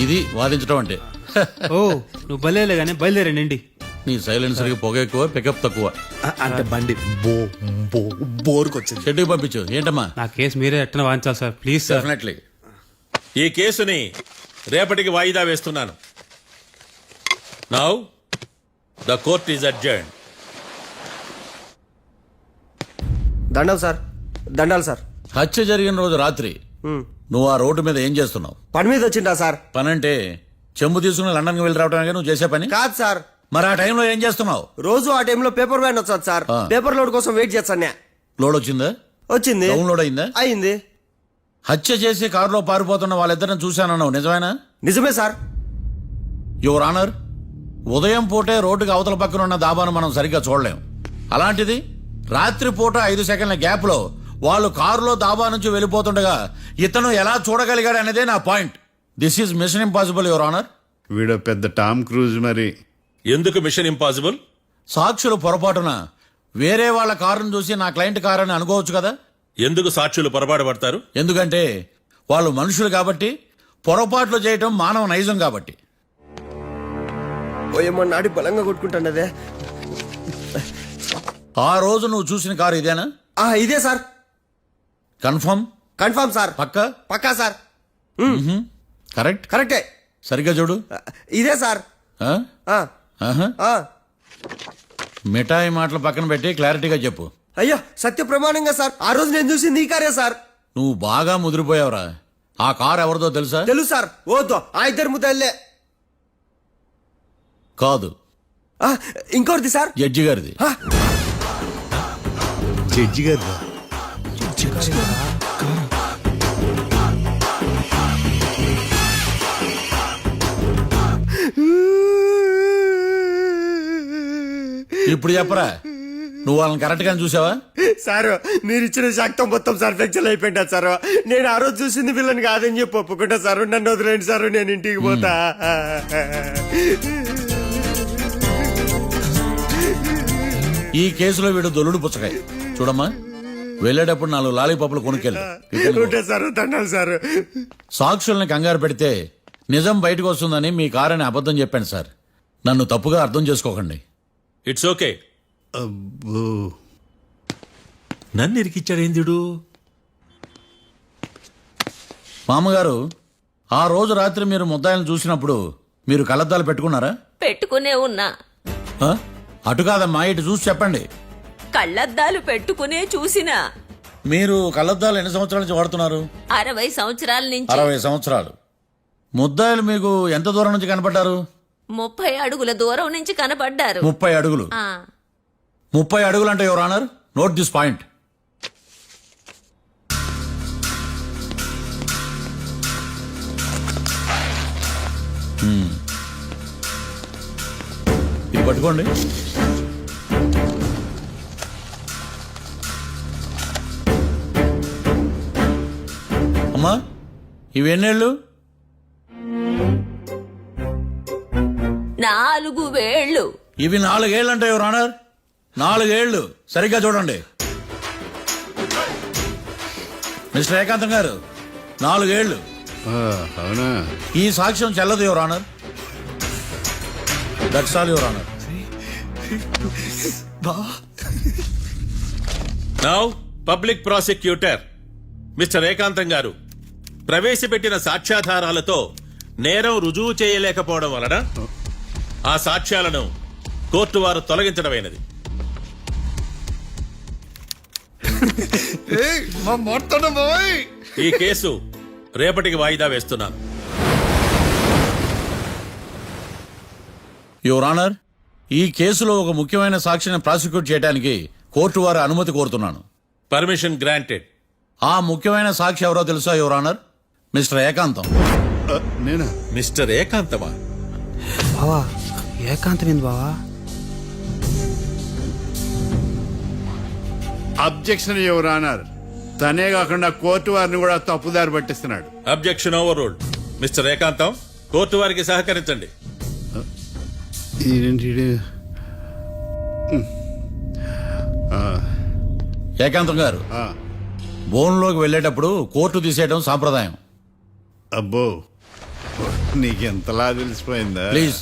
ఇది వాదించడం అంటే. ఓ నువ్వు బలేలే కానీ బయలుదేరండి. నీ సైలెన్సర్కి పొగ ఎక్కువ, పికప్ తక్కువ. అంటే బండి బోర్కి వచ్చింది. షెడ్యూకి పంపించు. ఏంటమ్మా? నా కేసు మీరే ఎట్టన వాయించాలి సార్, ప్లీజ్ సార్. డెఫినెట్లీ. ఈ కేసుని రేపటికి వాయిదా వేస్తున్నాను. Now the court is adjourned. దండం సార్. దండాలి సార్. హత్య జరిగిన రోజు రాత్రి నువ్వు ఆ రోడ్డు మీద ఏం చేస్తున్నావు? పని మీద వచ్చిందా సార్? పని అంటే చెంబు తీసుకుని లండన్కి వెళ్ళి రావడానికి నువ్వు చేసే పని కాదు సార్. మరి ఆ టైంలో ఏం చేస్తున్నావు? రోజు ఆ టైంలో పేపర్ వ్యాన్ వచ్చాది సార్. పేపర్ లోడ్ కోసం వెయిట్ చేస్తాను. లోడ్ వచ్చిందా? వచ్చింది. డౌన్లోడ్ అయిందా? అయింది. హత్య చేసి కారులో పారిపోతున్న వాళ్ళిద్దరిని చూశానన్నావు, నిజమేనా? నిజమే సార్. యువర్ ఆనర్, ఉదయం పూటే రోడ్డుకి అవతల పక్కన ఉన్న దాబాను మనం సరిగ్గా చూడలేం. అలాంటిది రాత్రి పూట 5 సెకండ్ల గ్యాప్ లో వాళ్ళు కారులో దాబా నుంచి వెళ్ళిపోతుండగా ఇతను ఎలా చూడగలిగాడు అనేదే నా point. This is mission impossible your honour. వీడో పెద్ద టామ్ క్రూజ్ మరి. ఎందుకు మిషన్ ఇంపాసిబుల్? సాక్షులు పొరపాటున వేరే వాళ్ళ కారును చూసి నా క్లయింట్ కారు అని అనుకోవచ్చు కదా. ఎందుకు సాక్షులు పొరపాటు పడతారు? ఎందుకంటే వాళ్ళు మనుషులు కాబట్టి, పొరపాట్లు చేయటం మానవ నైజం కాబట్టి. ఓయమ్మ నాడి బలంగా కొట్టుకుంటానదే. ఆ రోజు నువ్వు చూసిన కారు ఇదేనా? ఇదే సార్. కన్ఫర్మ్? Confirm sir. పక్కా? పక్కా సార్. కరెక్ట్? కరెక్టే. సరిగ్గా చూడు. ఇదే సార్. మిఠాయి మాటలు పక్కన పెట్టి క్లారిటీగా చెప్పు. అయ్యో సత్య ప్రమాణంగా సార్, ఆ రోజు నేను చూసింది ఈ కారే సార్. నువ్వు బాగా ముదిరిపోయావురా. ఆ కారు ఎవరిదో తెలుసా? తెలుసు సార్. ఓతో ఆ ఇద్దరు ముద్దల్లే. కాదు, ఇంకోటిది సార్. జడ్జి గారిది. జడ్జి గారు ఇప్పుడు చెప్పరా, నువ్వు వాళ్ళని కరెక్ట్ గా చూసావా? సార్ మీరు ఇచ్చిన శాక్తం మొత్తం సార్ ఫ్రాక్చర్ అయిపోయింటా సార్. నేను ఆ రోజు చూసింది వీళ్ళని కాదని చెప్పి ఒప్పుకుంటా సార్. నన్ను వదిలేండి సార్, నేను ఇంటికి పోతా. ఈ కేసులో వీడు దొల్లుడు పుచ్చకాయ. చూడమ్మా, వెళ్ళేటప్పుడు 4 లాలీపాపులు కొనుక్కెళ్ళు. Sir దండాలి sir. సాక్షుల్ని కంగారు పెడితే నిజం బయటకు వస్తుందని మీ కారని అబద్ధం చెప్పాను సార్. నన్ను తప్పుగా అర్థం చేసుకోకండి. It's okay. అబ్బో, నన్ను ఇరికిచ్చాడేందుడు? మామగారు, ఆ రోజు రాత్రి మీరు ముద్దాయిలను చూసినప్పుడు మీరు కళ్ళద్దాలు పెట్టుకున్నారా? పెట్టుకునే ఉన్నా. ఆ? అటు కాదమ్మా, ఇటు చూసి చెప్పండి. కళ్ళద్దాలు పెట్టుకునే చూసినా. మీరు కళ్ళద్దాలు ఎన్ని సంవత్సరాల నుంచి వాడుతున్నారు? 60 సంవత్సరాల నుంచి. 60 సంవత్సరాలు. ముద్దాయిలు మీకు ఎంత దూరం నుంచి కనపడ్డారు? 30 అడుగుల దూరం నుంచి కనపడ్డారు. 30 అడుగులు. ఆ, 30 అడుగులు అంటే your honour, note this point. ఇది పట్టుకోండి. అమ్మా, ఇవి ఎన్నేళ్ళు? 4 వేళ్ళు. ఇవి 4 ఏళ్ళు అంటే యువర్ ఆనర్, 4 ఏళ్ళు. సరిగ్గా చూడండి మిస్టర్ ఏకాంతం గారు, 4 ఏళ్ళు. అవునా? ఈ సాక్ష్యం చెల్లదు your honour. That's all your honour. Now public prosecutor mister ఏకాంతం గారు ప్రవేశపెట్టిన సాక్ష్యాధారాలతో నేరం రుజువు చేయలేకపోవడం వలన ఆ సాక్ష్యాలను కోర్టు వారు తొలగించడమైనది. ఈ కేసు రేపటికి వాయిదా వేస్తున్నాను. యువర్ ఆనర్, ఈ కేసులో ఒక ముఖ్యమైన సాక్షిని ప్రాసిక్యూట్ చేయడానికి కోర్టు వారి అనుమతి కోరుతున్నాను. Permission granted. ఆ ముఖ్యమైన సాక్షి ఎవరో తెలుసా యువర్ ఆనర్? మిస్టర్ ఏకాంతం. నేనా? మిస్టర్ ఏకాంతమా? బావా ఏకాంతం ఏంది బావా? Objection your honour. తనే కాకుండా కోర్టు వారిని కూడా తప్పుదారి పట్టిస్తున్నాడు. Objection overruled. Mister Ekantham, court వారికి సహకరించండి. ఏకాంతం గారు, బోన్లోకి వెళ్ళేటప్పుడు కోర్టు తీసేయడం సాంప్రదాయం. అబ్బో, నీకెంతలా తెలిసిపోయిందా? ప్లీజ్.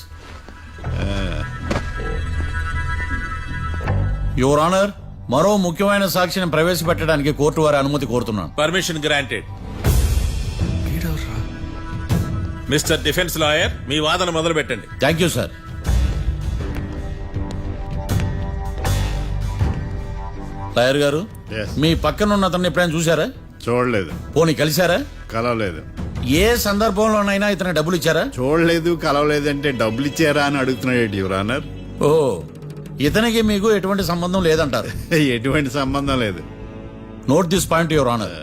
యువర్ ఆనర్, మరో ముఖ్యమైన సాక్షిని ప్రవేశపెట్టడానికి కోర్టు వారి అనుమతి కోరుతున్నాను. Permission granted. Mister defence lawyer, మీ వాదన మొదలు పెట్టండి. Thank you sir. లాయర్ గారు, Yes. మీ పక్కన ఉన్న అతన్ని ఎప్పుడైనా చూసారా? చూడలేదు. పోనీ కలిశారా? కలవలేదు. ఏ సందర్భంలోనైనా ఇతను డబ్బులు ఇచ్చారా? చూడలేదు, కలవలేదు అంటే డబ్బులు ఇచ్చారా అని అడుగుతున్నాడు యువర్ ఆనర్. ఓ, ఇతనికి మీకు ఎటువంటి సంబంధం లేదంటారు? ఎటువంటి సంబంధం లేదు. Note this point your honour.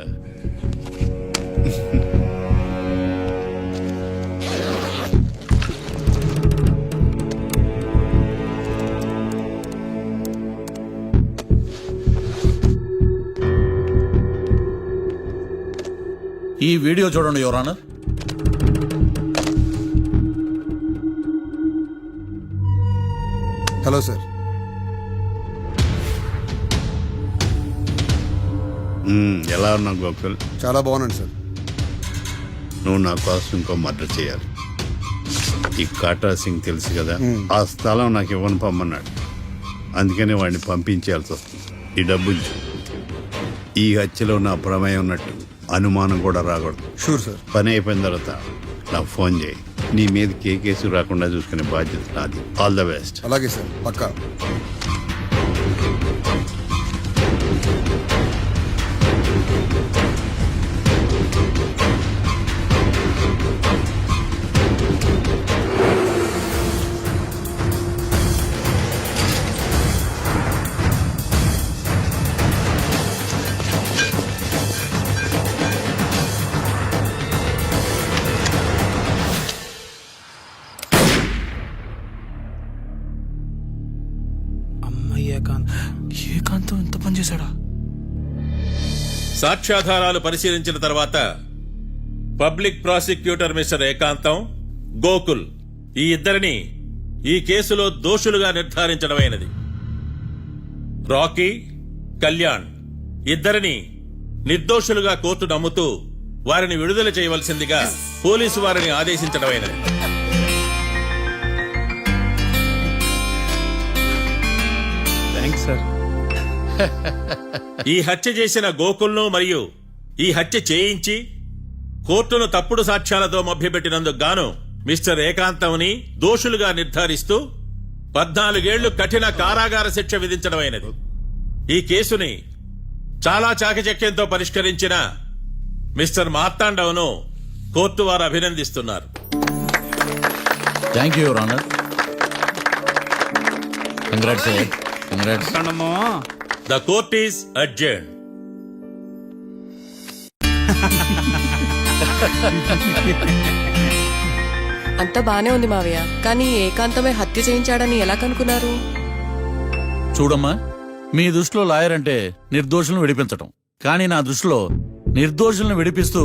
ఈ వీడియో చూడండి యువర్ ఆనర్. Hello sir. ఎలా ఉన్నావు గోకుల్? చాలా బాగున్నాను సార్. నువ్వు నా కోసం ఇంకో మర్డర్ చేయాలి. ఈ కాటా సింగ్ తెలుసు కదా, ఆ స్థలం నాకు ఇవ్వని పమ్మన్నాడు. అందుకని వాడిని పంపించాల్సి వస్తుంది. ఈ డబ్బు ఇచ్చు. ఈ హత్యలో నా ప్రమేయం ఉన్నట్టు అనుమానం కూడా రాకూడదు. Sure sir. పని అయిపోయిన తర్వాత నాకు ఫోన్ చేయి. నీ మీద ఏ కేసు రాకుండా చూసుకునే బాధ్యత నాది. All the best. అలాగే సార్, పక్కా. ఏకాంతం ఎంత పని చేశాడా? సాక్ష్యాధారాలు పరిశీలించిన తర్వాత పబ్లిక్ ప్రాసిక్యూటర్ మిస్టర్ ఏకాంతం, గోకుల్ ఈ ఇద్దరిని ఈ కేసులో దోషులుగా నిర్ధారించడమైనది. రాకీ, కళ్యాణ్ ఇద్దరిని నిర్దోషులుగా కోర్టు నమ్ముతూ వారిని విడుదల చేయవలసిందిగా పోలీసు వారిని ఆదేశించడమైనది. Thanks sir. ఈ హత్య చేసిన గోకుల్ను మరియు ఈ హత్య చేయించి కోర్టును తప్పుడు సాక్ష్యాలతో మభ్యపెట్టినందుకు గాను మిస్టర్ ఏకాంతంని దోషులుగా నిర్ధారిస్తూ 14 ఏళ్లు కఠిన కారాగార శిక్ష విధించడమైనది. ఈ కేసుని చాలా చాకచక్యంతో పరిష్కరించిన మిస్టర్ మార్తాండవను కోర్టు వారు అభినందిస్తున్నారు. Thank you your honour. Congrats congrats. The court is adjourned. అంతా బానే ఉంది మావయ్య, కానీ ఏకాంతమే హత్య చేయించాడని ఎలా కనుక్కున్నారు? చూడమ్మా, మీ దృష్టిలో లాయర్ అంటే నిర్దోషులను విడిపించటం, కానీ నా దృష్టిలో నిర్దోషులను విడిపిస్తూ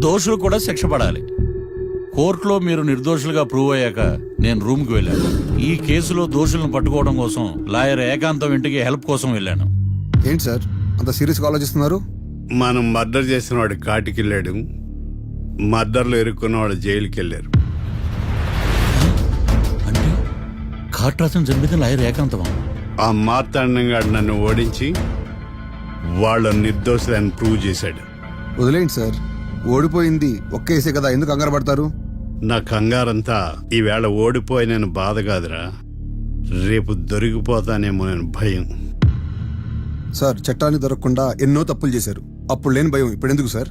దోషులు కూడా శిక్ష పడాలి. కోర్టులో మీరు నిర్దోషులుగా ప్రూవ్ అయ్యాక నేను రూమ్కి వెళ్ళాను. ఈ కేసులో దోషులను పట్టుకోవడం కోసం లాయర్ ఏకాంతం ఇంటికి హెల్ప్ కోసం వెళ్ళాను. ఏంటి సార్ అంత సీరియస్ గా ఆలోచిస్తున్నారు? మనం మర్డర్ చేసిన వాడు కాటికి వెళ్ళాడు, మర్డర్లో ఇరుక్కున్న వాడు జైలుకి వెళ్ళారు. అంటే కాట్రాసన్ చంపితే లాయర్ ఏకాంతమా? ఆ మార్తాండంగా నన్ను ఓడించి వాళ్ళ నిర్దోషులని ప్రూవ్ చేశాడు. వదిలేండి సార్, ఓడిపోయింది ఒక్కేసే కదా, ఎందుకు కంగారు పడతారు? నా కంగారంతా ఈవేళ ఓడిపోయిన బాధ కాదురా, రేపు దొరికిపోతానేమో నేను భయం. సార్ చట్టాన్ని దొరకకుండా ఎన్నో తప్పులు చేశారు, అప్పుడు లేని భయం ఇప్పుడు ఎందుకు సార్?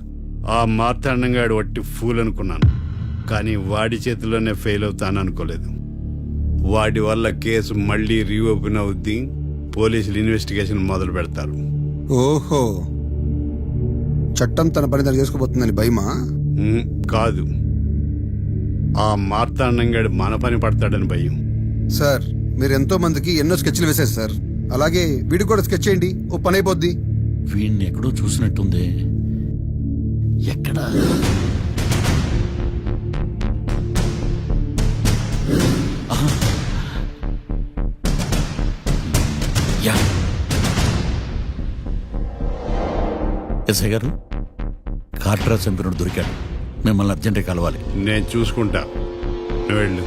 ఆ మార్తాండంగాడు వట్టి ఫూల్ అనుకున్నాను, కానీ వాడి చేతిలోనే ఫెయిల్ అవుతాను అనుకోలేదు. వాడి వల్ల కేసు మళ్ళీ రీఓపెన్ అవుద్ది, పోలీసులు ఇన్వెస్టిగేషన్ మొదలు పెడతారు. ఓహో, చట్టం తన పని తను చేసుకోబోతుందని భయమా? కాదు, ఆ మార్తాండంగాడు మన పని పడతాడని భయం. సార్ మీరు ఎంతో మందికి ఎన్నో స్కెచ్లు వేశారు సార్, అలాగే వీడికి కూడా స్కెచ్ చేయండి, ఓ పని అయిపోద్ది. వీడిని ఎక్కడో చూసినట్టుంది. ఎక్కడా? ఆహా. యా. ఎస్ఐ గారు, కాట్రా చంపినోడు దొరికాడు, మిమ్మల్ని అర్జెంటుగా కలవాలి. నేను చూసుకుంటా, నువ్వు వెళ్ళు.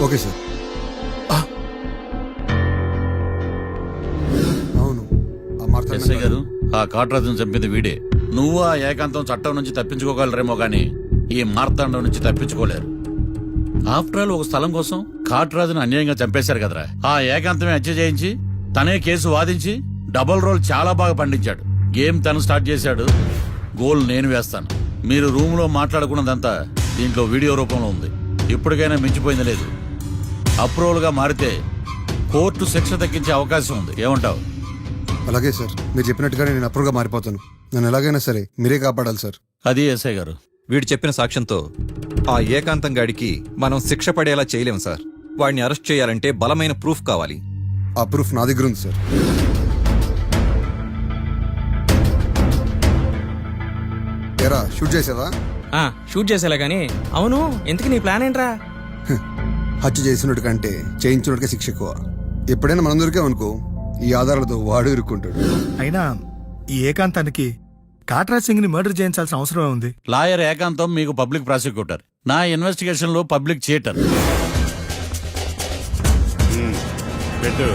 Okay sir. అవును, ఆ మార్తాండం ఎస్ఐ గారు, ఆ కాట్రాజును చంపింది వీడే. నువ్వు ఆ ఏకాంతం చట్టం నుంచి తప్పించుకోగలరేమో గాని ఈ మార్తాండం నుంచి తప్పించుకోలేరు. ఆఫ్టర్ ఆల్ ఒక స్థలం కోసం కాట్రాజును అన్యాయంగా చంపేశారు కదరా. ఆ ఏకాంతమే హత్య చేయించి తనే కేసు వాదించి డబుల్ రోల్ చాలా బాగా పండించాడు. గేమ్ తను స్టార్ట్ చేశాడు, గోల్ నేను వేస్తాను. మీరు రూమ్ లో మాట్లాడుకున్నదంతా దీంట్లో వీడియో రూపంలో ఉంది. ఇప్పటికైనా మించిపోయింది లేదు. అప్రూవల్ గా మారితే కోర్టు శిక్ష తగ్గించే అవకాశం ఉంది. ఏమంటావు? అలాగే సార్, మీరు చెప్పినట్టుగానే నేను అప్రూవ్గా మారిపోతాను. నన్ను ఎలాగైనా సరే మీరే కాపాడాలి సార్. అది ఎస్ఐ గారు. వీడు చెప్పిన సాక్ష్యంతో ఆ ఏకాంతం గాడికి మనం శిక్ష పడేలా చేయలేం సార్. వాడిని అరెస్ట్ చేయాలంటే బలమైన ప్రూఫ్ కావాలి. ఆ ప్రూఫ్ నా దగ్గర ఉంది సార్. ఏరా, షూట్ చేసావా? షూట్ చేసేలా గానీ, అవును ఎందుకు నీ ప్లాన్ ఏంట్రా? హత్య చేసినట్టు కంటే చేయించినట్టుగా శిక్ష ఎక్కువ. ఎప్పుడైనా మనం దొరికామనుకో, ఈ ఆధారాలతో వాడు ఇరుక్కుంటాడు. అయినా ఈ ఏకాంతానికి కాట్రాజ్ సింగ్ ని మర్డర్ చేయించాల్సిన అవసరం ఉంది. లాయర్ ఏకాంతం మీకు పబ్లిక్ ప్రాసిక్యూటర్, నా ఇన్వెస్టిగేషన్ లో పబ్లిక్ చీటర్. పెట్టు.